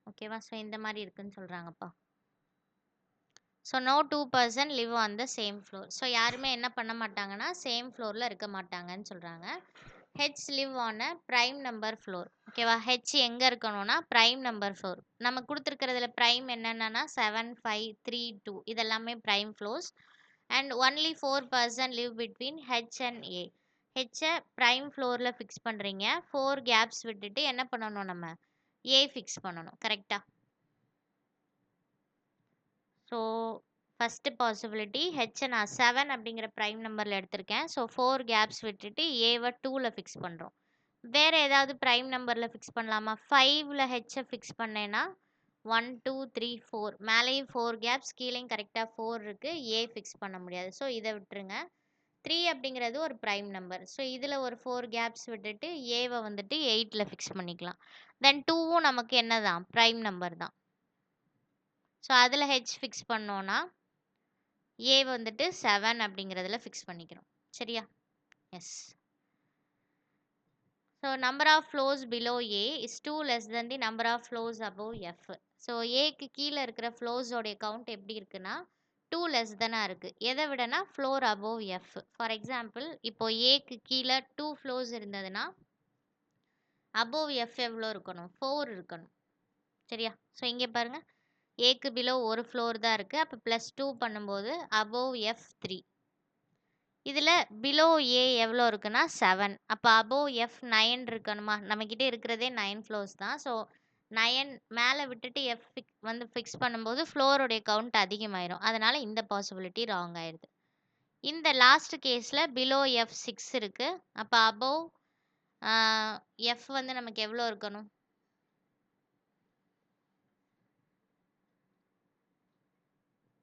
ஓகேவா? ஸோ இந்த மாதிரி இருக்குன்னு சொல்கிறாங்கப்பா. So no 2% live on the same floor. So யாருமே என்ன பண்ண மாட்டாங்கன்னா சேம் ஃப்ளோரில் இருக்க மாட்டாங்கன்னு சொல்கிறாங்க. H live on a prime number floor. ஓகேவா? ஹெச் எங்கே இருக்கணும்னா ப்ரைம் நம்பர் ஃப்ளோர். நம்ம கொடுத்துருக்கிறதுல ப்ரைம் என்னென்னா 7, 5, 3, 2 இதெல்லாமே prime floors. And only 4% live between H and A. ஹெச்சை ப்ரைம் ஃப்ளோரில் ஃபிக்ஸ் பண்ணுறீங்க. 4 கேப்ஸ் விட்டுட்டு என்ன பண்ணணும்? நம்ம ஏ ஃபிக்ஸ் பண்ணணும். கரெக்டாக? ஸோ ஃபர்ஸ்ட் பாசிபிலிட்டி ஹெச் நான் 7 அப்படிங்கிற ப்ரைம் நம்பரில் எடுத்திருக்கேன். ஸோ 4 கேப்ஸ் விட்டுட்டு ஏவை 2ல் ஃபிக்ஸ் பண்ணுறோம். வேறு ஏதாவது ப்ரைம் நம்பரில் ஃபிக்ஸ் பண்ணலாமா? 5ல் ஹெச்சை ஃபிக்ஸ் பண்ணேன்னா 1 2 3 4 மேலேயும் 4 கேப்ஸ், கீழேயும் கரெக்டாக 4 இருக்குது. ஏ ஃபிக்ஸ் பண்ண முடியாது. ஸோ இதை விட்டுருங்க. 3 அப்படிங்கிறது ஒரு ப்ரைம் நம்பர். ஸோ இதில் ஒரு 4 கேப்ஸ் விட்டுட்டு ஏவை வந்துட்டு 8ல் ஃபிக்ஸ் பண்ணிக்கலாம். தென் 2வும் நமக்கு என்ன தான், ப்ரைம் நம்பர் தான். ஸோ அதில் ஹெச் ஃபிக்ஸ் பண்ணோன்னா ஏ வந்துட்டு 7 அப்படிங்கிறதுல ஃபிக்ஸ் பண்ணிக்கிறோம். சரியா? Yes. So number of floors below A is 2 less than the number of floors above F. So ஏக்கு கீழே இருக்கிற ஃப்ளோஸோடைய கவுண்ட் எப்படி இருக்குன்னா 2 லெஸ் தெனாக இருக்குது. எதை விடனா floor above F. For example இப்போ ஏக்கு கீழே 2 ஃப்ளோஸ் இருந்ததுன்னா அபவ் எஃப் எவ்வளோ இருக்கணும்? 4 இருக்கணும். சரியா? ஸோ இங்கே பாருங்கள், ஏக்கு பிலோ ஒரு ஃப்ளோர் தான் இருக்குது. அப்போ +2 பண்ணும்போது அபவ் எஃப் 3. இதில் பிலோ ஏ எவ்வளோ இருக்குன்னா 7. அப்போ அபவ் எஃப் 9 இருக்கணுமா? நம்மக்கிட்ட இருக்கிறதே 9 ஃப்ளோர்ஸ் தான். ஸோ 9 மேலே விட்டுட்டு எஃப் ஃபிக்ஸ் பண்ணும்போது ஃப்ளோருடைய கவுண்ட் அதிகமாயிரும். அதனால் இந்த பாசிபிலிட்டி ராங் ஆயிடுது. இந்த லாஸ்ட் கேஸில் பிலோ எஃப் 6 இருக்குது. அப்போ அபவ் எஃப் நமக்கு எவ்வளோ இருக்கணும்?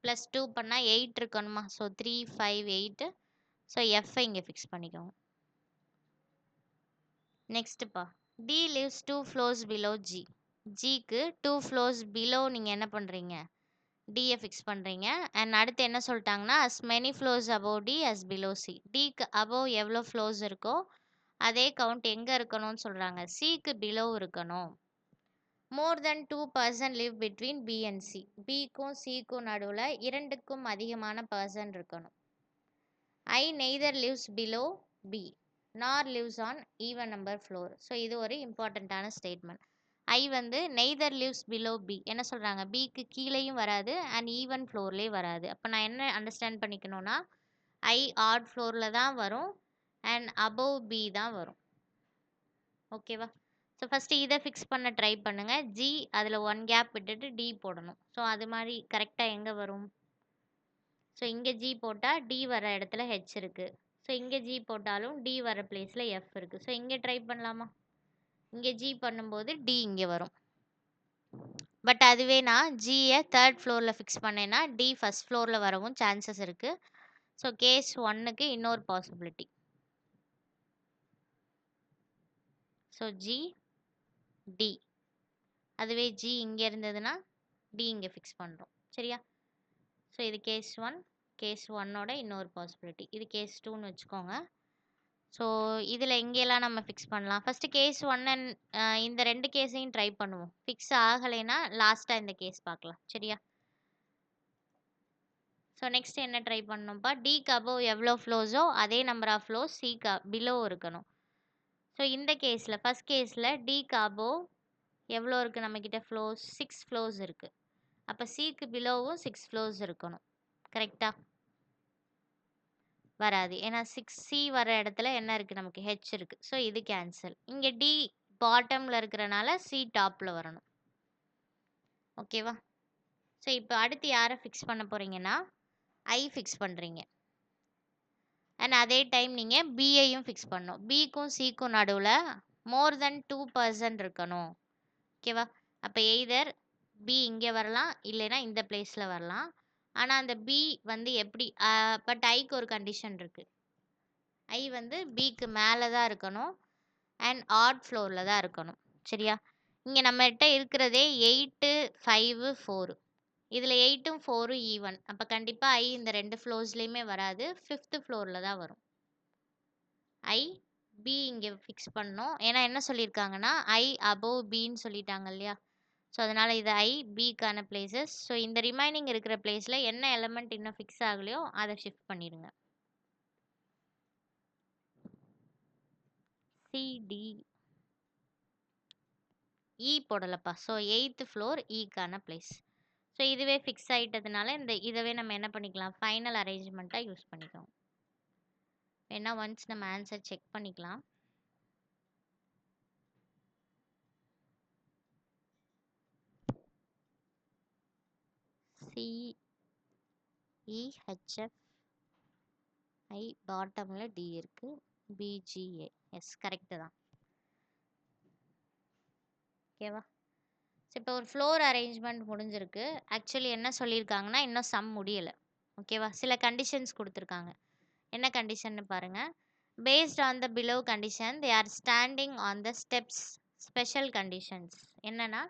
+2 பண்ணால் 8 இருக்கணுமா? ஸோ 3 5 8. ஸோ எஃப்ஐ இங்கே ஃபிக்ஸ் பண்ணிக்கோங்க. நெக்ஸ்ட்டுப்பா, D lives 2 floors below G. ஜிக்கு 2 floors below நீங்கள் என்ன பண்ணுறீங்க? டியை ஃபிக்ஸ் பண்ணுறீங்க. அண்ட் அடுத்து என்ன சொல்லிட்டாங்கன்னா as many floors above D as below C. டிக்கு above எவ்வளோ ஃப்ளோர்ஸ் இருக்கோ அதே கவுண்ட் எங்கே இருக்கணும்னு சொல்கிறாங்க? சிக்கு பிலோ இருக்கணும். More than 2 person live between B and C. பிக்கும் சிக்கும் நடுவில் 2க்கும் அதிகமான பர்சன் இருக்கணும். I neither lives below B nor lives on even number floor. So இது ஒரு இம்பார்ட்டண்ட்டான statement. I neither lives below B. என்ன சொல்கிறாங்க? பிக்கு கீழேயும் வராது அண்ட் ஈவன் ஃப்ளோர்லேயும் வராது. அப்போ நான் என்ன அண்டர்ஸ்டாண்ட் பண்ணிக்கணும்னா ஐ ஆட் ஃப்ளோரில் தான் வரும் அண்ட் அபவ் பி தான் வரும். ஓகேவா? ஸோ ஃபஸ்ட்டு இதை ஃபிக்ஸ் பண்ண ட்ரை பண்ணுங்கள். ஜி அதில் 1 கேப் விட்டுட்டு டி போடணும். ஸோ அது மாதிரி கரெக்டாக எங்கே வரும்? ஸோ இங்கே ஜி போட்டால் டி வர இடத்துல ஹெச் இருக்குது. ஸோ இங்கே ஜி போட்டாலும் டி வர பிளேஸில் எஃப் இருக்குது. ஸோ இங்கே ட்ரை பண்ணலாமா? இங்கே ஜி பண்ணும்போது டி இங்கே வரும். பட் அதுவே நான் ஜியை 3rd ஃப்ளோரில் ஃபிக்ஸ் பண்ணேன்னா டி ஃபஸ்ட் ஃப்ளோரில் வரவும் சான்சஸ் இருக்குது. ஸோ கேஸ் 1க்கு இன்னொரு பாசிபிலிட்டி. So G D. அதுவே ஜி இங்கே இருந்ததுன்னா டி இங்கே ஃபிக்ஸ் பண்ணுறோம். சரியா? ஸோ இது கேஸ் 1. கேஸ் 1ஓட இன்னொரு பாசிபிலிட்டி. இது கேஸ் 2ன்னு வச்சுக்கோங்க. ஸோ இதில் எங்கெல்லாம் நம்ம ஃபிக்ஸ் பண்ணலாம்? ஃபஸ்ட்டு கேஸ் 1 அண்ட் இந்த 2 கேஸையும் ட்ரை பண்ணுவோம். ஃபிக்ஸ் ஆகலைன்னா லாஸ்ட்டாக இந்த கேஸ் பார்க்கலாம். சரியா? ஸோ நெக்ஸ்ட் என்ன ட்ரை பண்ணணும்ப்பா? டிக்கு அபவ் எவ்வளோ ஃப்ளோஸோ அதே நம்பர் ஆஃப் ஃப்ளோஸ் சிக்கு பிலோ இருக்கணும். ஸோ இந்த கேஸில் ஃபஸ்ட் கேஸில் டிக்கு அபவ் எவ்வளோ இருக்குது நம்மக்கிட்ட ஃப்ளோஸ்? 6 ஃப்ளோஸ் இருக்குது. அப்போ சிக்கு பிலோவும் 6 ஃப்ளோஸ் இருக்கணும். கரெக்டாக? வராது. ஏன்னா 6C வர இடத்துல என்ன இருக்குது? நமக்கு ஹெச் இருக்குது. ஸோ இது கேன்சல். இங்கே டி பாட்டமில் இருக்கிறனால சி டாப்பில் வரணும். ஓகேவா? ஸோ இப்போ அடுத்து யாரை ஃபிக்ஸ் பண்ண போகிறீங்கன்னா ஐ ஃபிக்ஸ் பண்ணுறீங்க. அண்ட் அதே டைம் நீங்கள் பியையும் ஃபிக்ஸ் பண்ணணும். பிக்கும் சிக்கும் நடுவில் மோர் தென் 2 பர்சன் இருக்கணும். ஓகேவா? அப்போ எய்தர் பி இங்கே வரலாம் இல்லைன்னா இந்த பிளேஸில் வரலாம். ஆனால் அந்த பி எப்படி பட் ஐக்கு ஒரு கண்டிஷன் இருக்குது. ஐ பிக்கு மேலே தான் இருக்கணும் அண்ட் ஆட் ஃப்ளோரில் தான் இருக்கணும். சரியா? இங்கே நம்மகிட்ட இருக்கிறதே 8 5 4. இதில் 8ம் 4ம் ஈவன். அப்போ கண்டிப்பாக ஐ இந்த 2 ஃப்ளோர்ஸ்லேயுமே வராது. 5th ஃப்ளோரில் தான் வரும். ஐ பி இங்கே ஃபிக்ஸ் பண்ணோம். ஏன்னா என்ன சொல்லியிருக்காங்கன்னா ஐ அபவ் பின்னு சொல்லிட்டாங்க இல்லையா? ஸோ அதனால் இது ஐ பிக்கான பிளேசஸ். ஸோ இந்த ரிமைனிங் இருக்கிற பிளேஸில் என்ன எலமெண்ட் இன்னும் ஃபிக்ஸ் ஆகலையோ அதை ஷிஃப்ட் பண்ணிடுங்க. சிடி இ போடலப்பா. ஸோ 8th ஃப்ளோர் இக்கான பிளேஸ். ஸோ இதுவே ஃபிக்ஸ் ஆகிட்டதுனால இதவே நம்ம என்ன பண்ணிக்கலாம்? ஃபைனல் அரேஞ்ச்மெண்ட்டாக யூஸ் பண்ணிக்கலாம். வேணா ஒன்ஸ் நம்ம ஆன்சர் செக் பண்ணிக்கலாம். சி இஹெச்எஃப் ஐ பாட்டமில் டி இருக்கு, பிஜிஏ. எஸ், கரெக்டு தான். ஓகேவா? இப்போ ஒரு ஃப்ளோர் அரேஞ்ச்மெண்ட் முடிஞ்சிருக்கு. ஆக்சுவலி என்ன சொல்லியிருக்காங்கன்னா இன்னும் சம் முடியலை. ஓகேவா? சில கண்டிஷன்ஸ் கொடுத்துருக்காங்க. என்ன கண்டிஷன்னு பாருங்க. Based on the below condition they are standing on the steps. Special conditions என்னன்னா,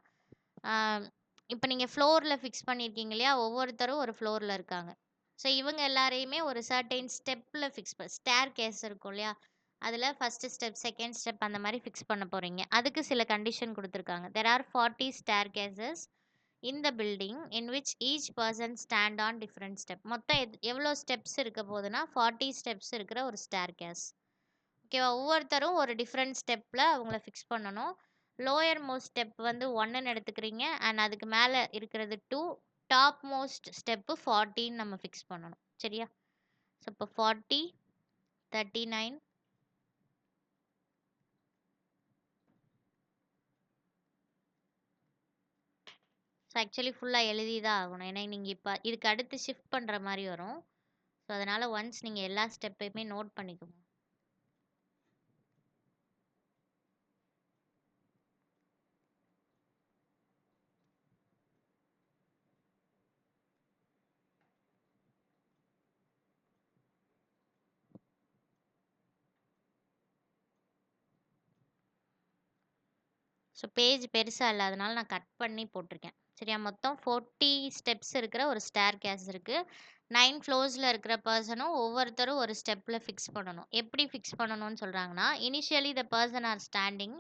இப்போ நீங்கள் ஃப்ளோரில் ஃபிக்ஸ் பண்ணியிருக்கீங்க இல்லையா, ஒவ்வொருத்தரும் ஒரு ஃப்ளோரில் இருக்காங்க. ஸோ இவங்க எல்லாரையுமே ஒரு சர்டைன் ஸ்டெப்பில் ஃபிக்ஸ் ஸ்டேர் கேஸ் இருக்கும் இல்லையா, அதில் ஃபஸ்ட்டு ஸ்டெப், செகண்ட் ஸ்டெப் அந்த மாதிரி ஃபிக்ஸ் பண்ண போகிறீங்க. அதுக்கு சில கண்டிஷன் கொடுத்துருக்காங்க. There are 40 staircases in the building in which each person stand on different step. மொத்தம் எவ்வளோ ஸ்டெப்ஸ் இருக்க போகுதுன்னா 40 ஸ்டெப்ஸ் இருக்கிற ஒரு ஸ்டேர் கேஸ். ஓகேவா? ஒவ்வொருத்தரும் ஒரு டிஃப்ரெண்ட் ஸ்டெப்பில் அவங்கள ஃபிக்ஸ் பண்ணணும். லோயர் மோஸ்ட் ஸ்டெப் வந்து 1ன்னு எடுத்துக்கிறீங்க, அண்ட் அதுக்கு மேலே இருக்கிறது 2, டாப் மோஸ்ட் ஸ்டெப்பு 40ன்னு நம்ம ஃபிக்ஸ் பண்ணணும். சரியா? ஸோ இப்போ 40, 39, ஆக்சுவலி ஃபுல்லாக எழுதி தான் ஆகணும். ஏன்னா நீங்கள் இப்போ இதுக்கு அடுத்து ஷிஃப்ட் பண்ணுற மாதிரி வரும். ஸோ அதனால் ஒன்ஸ் நீங்கள் எல்லா ஸ்டெப்பையுமே நோட் பண்ணிக்கோங்க. ஸோ பேஜ் பெருசாக இல்லை, அதனால நான் கட் பண்ணி போட்டிருக்கேன். சரியா? மொத்தம் 40 ஸ்டெப்ஸ் இருக்கிற ஒரு ஸ்டேர் கேஸ் இருக்குது. 9 ஃப்ளோர்ஸில் இருக்கிற பர்சனும் ஒவ்வொருத்தரும் ஒரு ஸ்டெப்பில் ஃபிக்ஸ் பண்ணணும். எப்படி ஃபிக்ஸ் பண்ணணும்னு சொல்கிறாங்கன்னா, initially the person are standing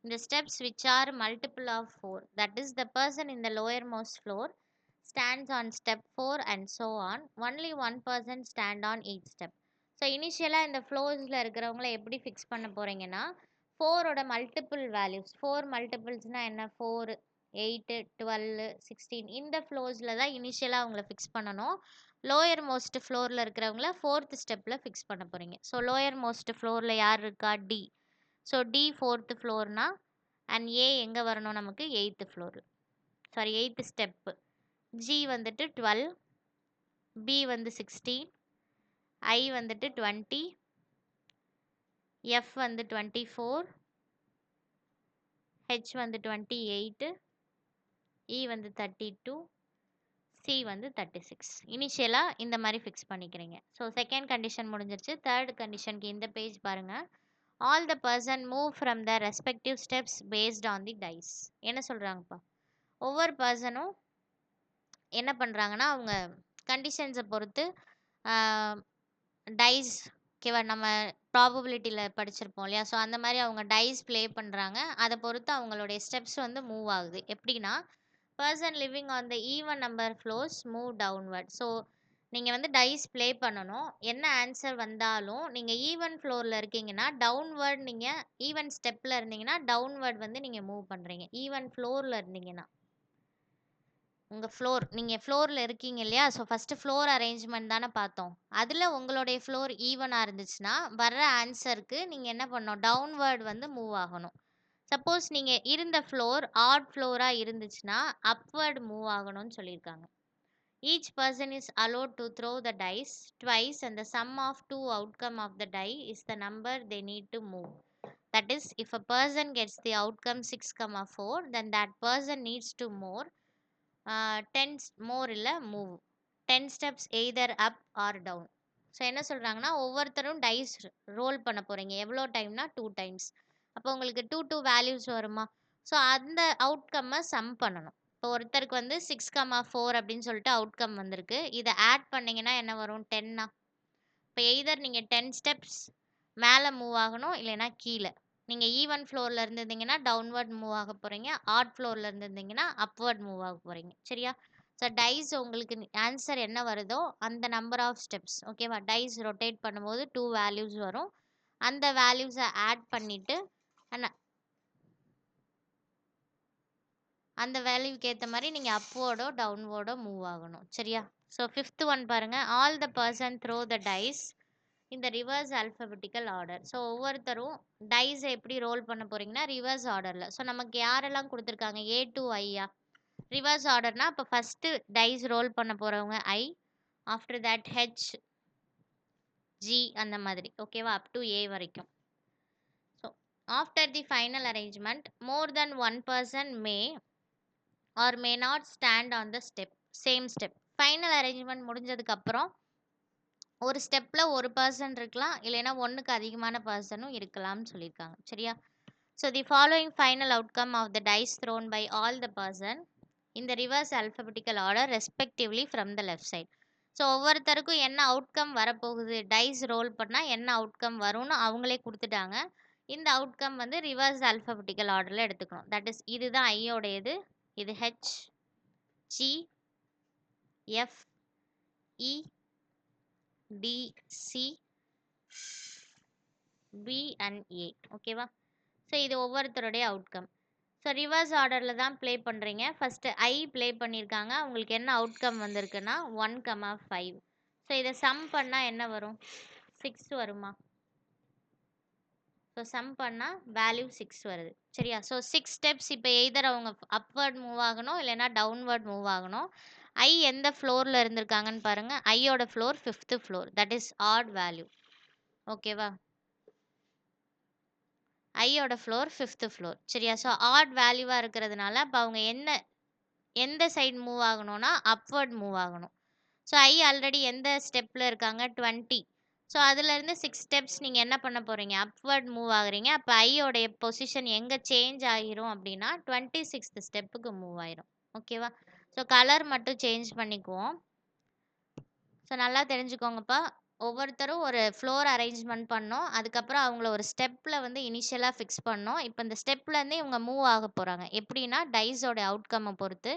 in the steps which are multiple of 4. That is, the person in the lowermost floor stands on step 4 and so on. Only one person stand on each step. So இனிஷியலாக இந்த ஃப்ளோர்ஸில் இருக்கிறவங்கள எப்படி fix பண்ண போகிறீங்கன்னா, 4ஓட multiple values, 4 மல்டிபிள்ஸ்னால் என்ன, 4, 8, 12, 16, இந்த ஃப்ளோர்ஸில் தான் இனிஷியலாக அவங்கள ஃபிக்ஸ் பண்ணணும். லோயர் மோஸ்ட் ஃப்ளோரில் இருக்கிறவங்கள 4th ஸ்டெப்பில் ஃபிக்ஸ் பண்ண போகிறீங்க. ஸோ லோயர் மோஸ்ட் ஃப்ளோரில் யார் இருக்கா, டி. ஸோ டி 4th ஃப்ளோர்னா, அண்ட் ஏ எங்கே வரணும் நமக்கு, 8th floor, sorry 8th step. G வந்துட்டு 12, பி வந்து 16, ஐ வந்துட்டு 20, எஃப் வந்து 24, ஹெச் வந்து 28, இ வந்து 32, சி வந்து 36. இனிஷியலாக இந்த மாதிரி ஃபிக்ஸ் பண்ணிக்கிறீங்க. ஸோ செகண்ட் கண்டிஷன் முடிஞ்சிருச்சு. தேர்ட் கண்டிஷனுக்கு இந்த பேஜ் பாருங்கள். All the person move from the respective steps based on the dice. என்ன சொல்கிறாங்கப்பா, ஒவ்வொரு பர்சனும் என்ன பண்ணுறாங்கன்னா அவங்க கண்டிஷன்ஸை பொறுத்து டைஸ், ஓகேவா, நம்ம ப்ராபபிலிட்டியில் படிச்சிருப்போம் இல்லையா, ஸோ அந்த மாதிரி அவங்க டைஸ் ப்ளே பண்ணுறாங்க. அதை பொறுத்து அவங்களுடைய ஸ்டெப்ஸ் வந்து மூவ் ஆகுது. எப்படின்னா, person living on the even number floors move downward. So நீங்கள் வந்து டைஸ் ப்ளே பண்ணணும். என்ன ஆன்சர் வந்தாலும் நீங்கள் ஈவன் ஃப்ளோரில் இருக்கீங்கன்னா டவுன்வர்ட், நீங்கள் ஈவன் ஸ்டெப்பில் இருந்தீங்கன்னா டவுன்வர்ட் வந்து நீங்கள் மூவ் பண்ணுறீங்க. ஈவன் ஃப்ளோரில் இருந்தீங்கன்னா உங்கள் ஃப்ளோர், நீங்கள் ஃப்ளோரில் இருக்கீங்க இல்லையா, ஸோ ஃபஸ்ட்டு ஃப்ளோர் அரேஞ்ச்மெண்ட் தானே பார்த்தோம். அதில் உங்களுடைய ஃப்ளோர் ஈவனாக இருந்துச்சுன்னா வர்ற ஆன்சருக்கு நீங்கள் என்ன பண்ணணும், டவுன்வர்ட் வந்து மூவ் ஆகணும். சப்போஸ் நீங்கள் இருந்த ஃப்ளோர் ஆட் ஃப்ளோராக இருந்துச்சுன்னா அப்வர்ட் மூவ் ஆகணும்னு சொல்லியிருக்காங்க. Each person is allowed to throw the dice twice and the sum of two outcome of the die is the number they need to move. That is, if a person gets the outcome 6,4, then that person needs to more 10 more இல்லை move 10 steps either up are down. So என்ன சொல்கிறாங்கன்னா, ஒவ்வொருத்தரும் dies role பண்ண போகிறீங்க. எவ்வளோ டைம்னா 2 times. அப்போ உங்களுக்கு 2 வேல்யூஸ் வருமா, ஸோ அந்த அவுட்கம்மை சம் பண்ணணும். இப்போ ஒருத்தருக்கு வந்து 6,4 அப்படின்னு சொல்லிட்டு அவுட்கம் வந்திருக்கு. இதை ஆட் பண்ணிங்கன்னா என்ன வரும், 10. இப்போ எய்தர் நீங்கள் 10 ஸ்டெப்ஸ் மேலே மூவ் ஆகணும், இல்லைன்னா கீழே. நீங்கள் ஈவன் ஃப்ளோரில் இருந்திருந்தீங்கன்னா டவுன்வர்ட் மூவ் ஆக போகிறீங்க, ஆட் ஃப்ளோரில் இருந்திருந்தீங்கன்னா அப்வர்ட் மூவ் ஆக போகிறீங்க. சரியா? ஸோ டைஸ் உங்களுக்கு ஆன்சர் என்ன வருதோ அந்த நம்பர் ஆஃப் ஸ்டெப்ஸ், ஓகேவா, டைஸ் ரொட்டேட் பண்ணும்போது 2 வேல்யூஸ் வரும். அந்த வேல்யூஸை ஆட் பண்ணிவிட்டு அந்த வேல்யூக்கு ஏற்ற மாதிரி நீங்கள் அப்வோர்டோ டவுன்வோர்டோ மூவ் ஆகணும். சரியா? ஸோ 5th ஒன் பாருங்கள். All the person throw the dice இந்த ரிவர்ஸ் ஆல்ஃபபெட்டிக்கல் ஆர்டர். ஸோ ஒவ்வொருத்தரும் டைஸை எப்படி ரோல் பண்ண போகிறீங்கன்னா ரிவர்ஸ் ஆர்டரில். ஸோ நமக்கு யாரெல்லாம் கொடுத்துருக்காங்க, A to I. ரிவர்ஸ் ஆர்டர்னா இப்போ ஃபஸ்ட்டு டைஸ் ரோல் பண்ண போகிறவங்க ஐ, ஆஃப்டர் தட் ஹெச், ஜி அந்த மாதிரி. ஓகேவா? அப் டு ஏ வரைக்கும். So after the final arrangement more then one person May R may not stand on the step, same step. Final arrangement முடிஞ்சதுக்கப்புறம் ஒரு ஸ்டெப்பில் ஒரு பர்சன் இருக்கலாம், இல்லைன்னா ஒன்றுக்கு அதிகமான பர்சனும் இருக்கலாம்னு சொல்லியிருக்காங்க. சரியா? So the following final outcome of the dice thrown by all the person இந்த reverse alphabetical order respectively from the left side. So ஒவ்வொருத்தருக்கும் என்ன அவுட்கம் வரப்போகுது, டைஸ் ரோல் பண்ணால் என்ன அவுட்கம் வரும்னு அவங்களே கொடுத்துட்டாங்க. இந்த அவுட்கம் வந்து ரிவர்ஸ் அல்ஃபபெட்டிக்கல் ஆர்டரில் எடுத்துக்கணும். தட் இஸ் இதுதான் ஐயோடையது, இது H, G, F, E, D, C, B and A. ஓகேவா? ஸோ இது ஒவ்வொருத்தருடைய அவுட்கம். ஸோ ரிவர்ஸ் ஆர்டரில் தான் ப்ளே பண்ணுறீங்க. ஃபஸ்ட்டு ஐ ப்ளே பண்ணியிருக்காங்க. உங்களுக்கு என்ன அவுட்கம் வந்திருக்குன்னா 1,5. ஸோ இதை சம் பண்ணால் என்ன வரும்? 6 வருமா? ஸோ சம் பண்ணால் வேல்யூ 6 வருது. சரியா? So 6 steps. இப்போ எய்தர் அவங்க அப்வர்ட் மூவ் ஆகணும், இல்லைனா டவுன்வர்ட் மூவ் ஆகணும். ஐ எந்த ஃப்ளோரில் இருந்திருக்காங்கன்னு பாருங்கள். ஐயோட floor 5th floor. That is odd value. ஓகேவா? ஐயோட ஃப்ளோர் 5th ஃப்ளோர். சரியா? ஸோ ஆட் வேல்யூவாக இருக்கிறதுனால அப்போ அவங்க எந்த சைடு மூவ் ஆகணும்னா அப்வர்ட் மூவ் ஆகணும். ஸோ ஐ ஆல்ரெடி எந்த ஸ்டெப்பில் இருக்காங்க? 20. ஸோ அதுலேருந்து 6 ஸ்டெப்ஸ் நீங்கள் என்ன பண்ண போகிறீங்க? அப்வர்ட் மூவ் ஆகுறீங்க. அப்போ ஐயோடைய பொசிஷன் எங்கே சேஞ்ச் ஆகிரும் அப்படின்னா 26th ஸ்டெப்புக்கு மூவ் ஆயிரும். ஓகேவா? ஸோ கலர் மட்டும் சேஞ்ச் பண்ணிக்குவோம். ஸோ நல்லா தெரிஞ்சுக்கோங்கப்பா. ஒவ்வொருத்தரும் ஒரு ஃப்ளோர் அரேஞ்ச்மெண்ட் பண்ணோம். அதுக்கப்புறம் அவங்கள ஒரு ஸ்டெப்பில் வந்து இனிஷியலாக ஃபிக்ஸ் பண்ணோம். இப்போ இந்த ஸ்டெப்லேருந்து இவங்க மூவ் ஆக போகிறாங்க. எப்படின்னா டைஸோட அவுட்கம்மை பொறுத்து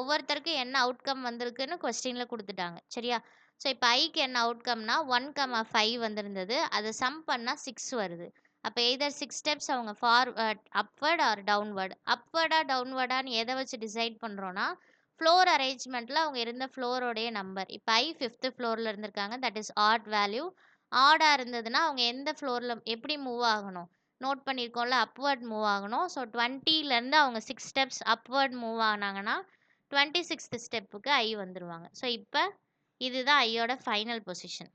ஒவ்வொருத்தருக்கும் என்ன அவுட்கம் வந்திருக்குன்னு கொஸ்டினில் கொடுத்துட்டாங்க. சரியா? ஸோ இப்போ ஐக்கு என்ன அவுட்கம்னா 1,5 வந்திருந்தது. அதை சம் பண்ணால் 6 வருது. அப்போ எய்தர் 6 ஸ்டெப்ஸ் அவங்க அப்வர்ட் ஆர் டவுன்வர்ட். அப்வர்டா டவுன்வர்டான்னு எதை வச்சு டிசைட் பண்ணுறோன்னா ஃப்ளோர் அரேஞ்ச்மெண்ட்டில் அவங்க இருந்த ஃப்ளோரோடைய நம்பர். இப்போ ஐ 5th ஃப்ளோரில் இருந்திருக்காங்க. That is odd value. ஆடாக இருந்ததுன்னா அவங்க எந்த ஃப்ளோரில் எப்படி மூவ் ஆகணும்? நோட் பண்ணியிருக்கோம்ல, அப்வர்ட் மூவ் ஆகணும். ஸோ 20லேருந்து அவங்க 6 ஸ்டெப்ஸ் அப்வர்ட் மூவ் ஆனாங்கன்னா 26th ஸ்டெப்புக்கு ஐ வந்துருவாங்க. ஸோ இப்போ இதுதான் ஐயோட ஃபைனல் பொசிஷன்.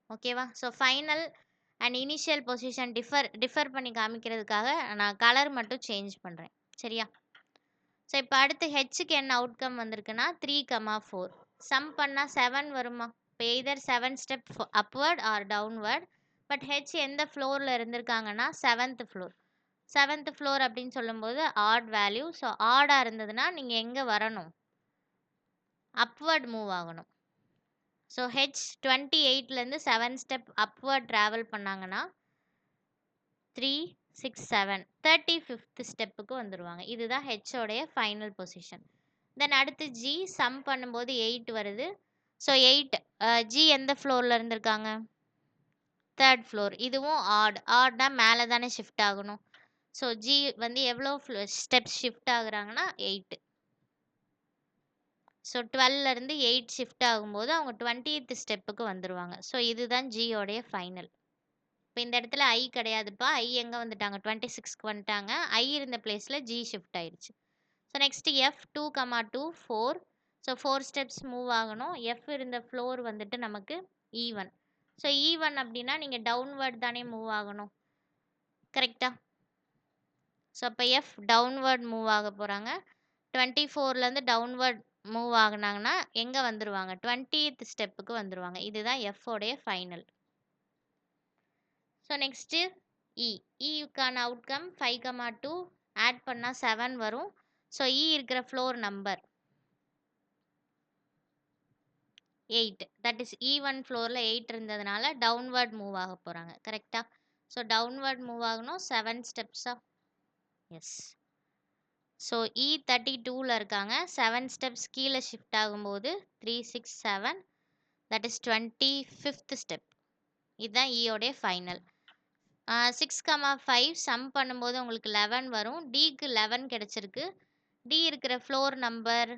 ஓகேவா? So final and initial position differ பண்ணி காமிக்கிறதுக்காக நான் கலர் மட்டும் சேஞ்ச் பண்ணுறேன். சரியா? ஸோ இப்போ அடுத்து ஹெச்சுக்கு என்ன அவுட்கம் வந்திருக்குன்னா 3,4. சம் பண்ணால் 7 வருமா? இப்போ either 7 step upward or downward. But H எந்த ஃப்ளோரில் இருந்திருக்காங்கன்னா 7th ஃப்ளோர். 7th ஃப்ளோர் அப்படின்னு சொல்லும்போது ஆட் வேல்யூ. ஸோ ஆடாக இருந்ததுன்னா நீங்கள் எங்கே வரணும்? அப்வர்ட் மூவ் ஆகணும். ஸோ ஹெச் 28லேருந்து 7 ஸ்டெப் அப்வர்ட் ட்ராவல் பண்ணாங்கன்னா 3, 6, 7 35th ஸ்டெப்புக்கு வந்துடுவாங்க. இதுதான் ஹெச்சோடைய ஃபைனல் பொசிஷன். தென் அடுத்து ஜி சம் பண்ணும்போது 8 வருது. ஸோ 8 ஜி எந்த ஃப்ளோரில் இருந்திருக்காங்க? 3rd floor. இதுவும் ஆட்னா மேலே தானே ஷிஃப்ட் ஆகணும். ஸோ ஜி வந்து எவ்வளோ ஸ்டெப்ஸ் ஷிஃப்ட் ஆகுறாங்கன்னா 8. ஸோ 12லேருந்து 8 ஷிஃப்ட் ஆகும்போது அவங்க 20th ஸ்டெப்புக்கு வந்துடுவாங்க. ஸோ இதுதான் ஜியோடைய ஃபைனல். இப்போ இந்த இடத்துல ஐ கிடையாதுப்பா. ஐ எங்கே வந்துட்டாங்க? 26க்கு வந்துட்டாங்க. ஐ இருந்த பிளேஸில் ஜி ஷிஃப்ட் ஆயிடுச்சு. So next F 2,2 4. So 4 steps move ஆகணும். எஃப் இருந்த ஃப்ளோர் வந்துட்டு நமக்கு E1. ஸோ E1 அப்படின்னா நீங்கள் டவுன்வர்ட் தானே மூவ் ஆகணும். கரெக்டா? ஸோ அப்போ எஃப் டவுன்வர்ட் மூவ் ஆக போகிறாங்க. 24லேருந்து டவுன்வர்ட் மூவ் ஆகுனாங்கன்னா எங்கே வந்துடுவாங்க? 20th ஸ்டெப்புக்கு வந்துடுவாங்க. இதுதான் எஃப்ஓடைய ஃபைனல். ஸோ நெக்ஸ்ட்டு இக்கான அவுட்கம் 5,2 ஆட் பண்ணால் 7 வரும். ஸோ இருக்கிற floor number 8. That is E1 ஃப்ளோரில் 8 இருந்ததுனால டவுன்வர்ட் மூவ் ஆக போகிறாங்க. கரெக்டாக? ஸோ டவுன்வர்ட் மூவ் ஆகணும் 7 ஸ்டெப்ஸா? எஸ். ஸோ E32ல் இருக்காங்க. 7 ஸ்டெப்ஸ் கீழே ஷிஃப்ட் ஆகும்போது 3, 6, 7 தட் இஸ் 25th ஸ்டெப். இதுதான் ஈயோடைய ஃபைனல். 6,5 சம் பண்ணும்போது உங்களுக்கு 11 வரும். டிக்கு 11 கிடைச்சிருக்கு. டி இருக்கிற floor number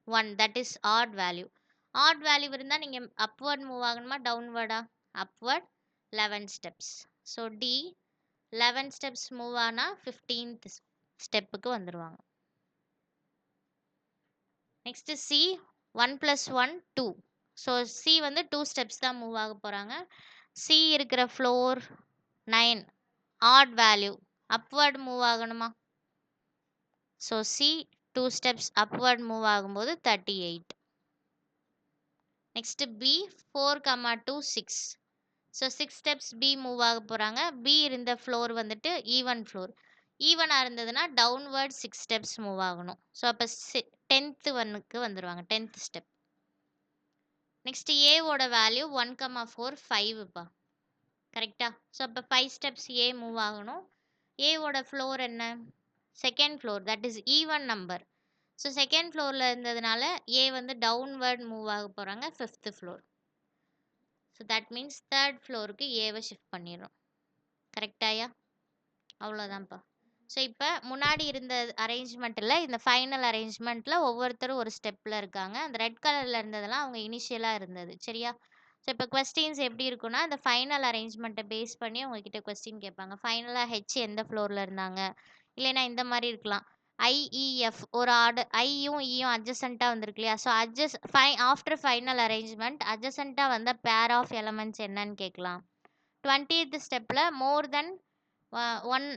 1 that is odd value. Odd value இருந்தால் நீங்கள் அப்வர்ட் மூவ் ஆகணுமா டவுன்வர்டா? Upward 11 steps. So D 11 steps move ஆனால் 15th ஸ்டெப்புக்கு வந்துடுவாங்க. Next C 1 + 1 2. ஸோ சி வந்து 2 ஸ்டெப்ஸ் தான் மூவ் ஆக போகிறாங்க. சி இருக்கிற floor 9, odd value, upward move ஆகணுமா? So C 2 steps upward move ஆகும்போது 38. Next B 4, 2 6. So 6 steps B move ஆக போகிறாங்க. பி இருந்த ஃப்ளோர் வந்துட்டு ஈவன் ஃப்ளோர். ஈவனாக இருந்ததுன்னா டவுன்வர்ட் 6 ஸ்டெப்ஸ் மூவ் ஆகணும். ஸோ அப்போ 10th ஒன்னுக்கு வந்துடுவாங்க, 10th ஸ்டெப். நெக்ஸ்ட் ஏவோட வேல்யூ 1, 4 5பா, கரெக்டா? ஸோ அப்போ 5 ஸ்டெப்ஸ் ஏ மூவ் ஆகணும். ஏவோட ஃப்ளோர் என்ன? Second floor, that is even number. So second ஃப்ளோரில் இருந்ததுனால ஏ வந்து டவுன்வர்ட் மூவ் ஆக போகிறாங்க, 5th floor. So that means third ஃப்ளோருக்கு ஏவை ஷிஃப்ட் பண்ணிடுறோம். கரெக்டாயா? அவ்வளோதான்ப்பா. ஸோ இப்போ முன்னாடி இருந்த அரேஞ்ச்மெண்ட்டில் இந்த ஃபைனல் அரேஞ்ச்மெண்ட்டில் ஒவ்வொருத்தரும் ஒரு ஸ்டெப்பில் இருக்காங்க. அந்த ரெட் கலரில் இருந்ததெல்லாம் அவங்க இனிஷியலாக இருந்தது, சரியா? ஸோ இப்போ கொஸ்டின்ஸ் எப்படி இருக்குன்னா, இந்த ஃபைனல் அரேஞ்ச்மெண்ட்டை பேஸ் பண்ணி உங்ககிட்ட கொஸ்டின் கேட்பாங்க. ஃபைனலாக ஹெச் எந்த ஃப்ளோரில் இருந்தாங்க, இல்லைன்னா இந்த மாதிரி இருக்கலாம். ஐஇஎஃப் ஒரு ஆர்டர், ஐயும் இயும் அட்ஜசண்ட்டாக வந்திருக்கு இல்லையா? ஸோ ஆஃப்டர் ஃபைனல் அரேஞ்ச்மெண்ட் அட்ஜசண்ட்டாக வந்த பேர் ஆஃப் எலமெண்ட்ஸ் என்னன்னு கேட்கலாம். 20th ஸ்டெப்பில் மோர் தென் 1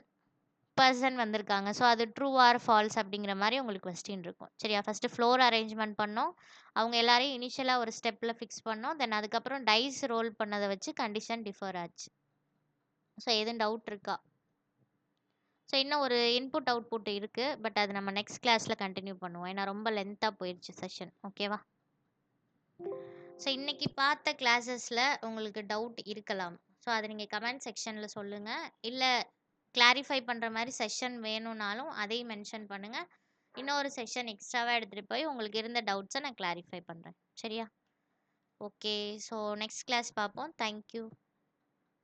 பர்சன் வந்திருக்காங்க. ஸோ அது ட்ரூ ஆர் ஃபால்ஸ் அப்படிங்கிற மாதிரி உங்களுக்கு கொஸ்டின் இருக்கும், சரியா? ஃபஸ்ட்டு ஃப்ளோர் அரேஞ்ச்மெண்ட் பண்ணோம், அவங்க எல்லாரையும் இனிஷியலாக ஒரு ஸ்டெப்பில் ஃபிக்ஸ் பண்ணோம். தென் அதுக்கப்புறம் டைஸ் ரோல் பண்ணதை வச்சு கண்டிஷன் டிஃபர் ஆச்சு. ஸோ எதுவும் டவுட் இருக்கா? ஸோ இன்னும் ஒரு இன்புட் அவுட்புட் இருக்குது, பட் அது நம்ம நெக்ஸ்ட் கிளாஸில் கண்டினியூ பண்ணுவோம், ஏன்னா ரொம்ப லென்த்தாக போயிடுச்சு செஷன், ஓகேவா? ஸோ இன்றைக்கி பார்த்த கிளாஸஸில் உங்களுக்கு டவுட் இருக்கலாம். ஸோ அதை நீங்கள் கமெண்ட் செக்ஷனில் சொல்லுங்கள். இல்லை கிளாரிஃபை பண்ணுற மாதிரி செஷன் வேணும்னாலும் அதையும் மென்ஷன் பண்ணுங்கள். இன்னொரு செஷன் எக்ஸ்ட்ராவாக எடுத்துகிட்டு போய் உங்களுக்கு இருந்த டவுட்ஸை நான் கிளாரிஃபை பண்ணுறேன், சரியா? ஓகே, ஸோ நெக்ஸ்ட் கிளாஸ் பார்ப்போம். தேங்க்யூ.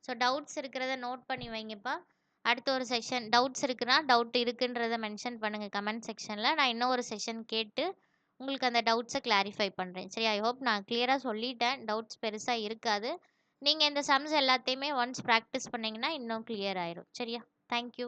ஸோ டவுட்ஸ் இருக்கிறத நோட் பண்ணி வைங்கப்பா. அடுத்த ஒரு செஷன் டவுட்ஸ் இருக்குன்னா டவுட் இருக்குன்றதை மென்ஷன் பண்ணுங்கள் கமெண்ட் செக்ஷனில். நான் இன்னும் ஒரு செஷன் கேட்டு உங்களுக்கு அந்த டவுட்ஸை கிளாரிஃபை பண்ணுறேன், சரி? ஐ ஹோப் நான் கிளியராக சொல்லிட்டேன், டவுட்ஸ் பெருசாக இருக்காது. நீங்கள் இந்த சம்ஸ் எல்லாத்தையுமே ஒன்ஸ் ப்ராக்டிஸ் பண்ணிங்கன்னா இன்னும் கிளியர் ஆயிரும், சரியா? தேங்க்யூ.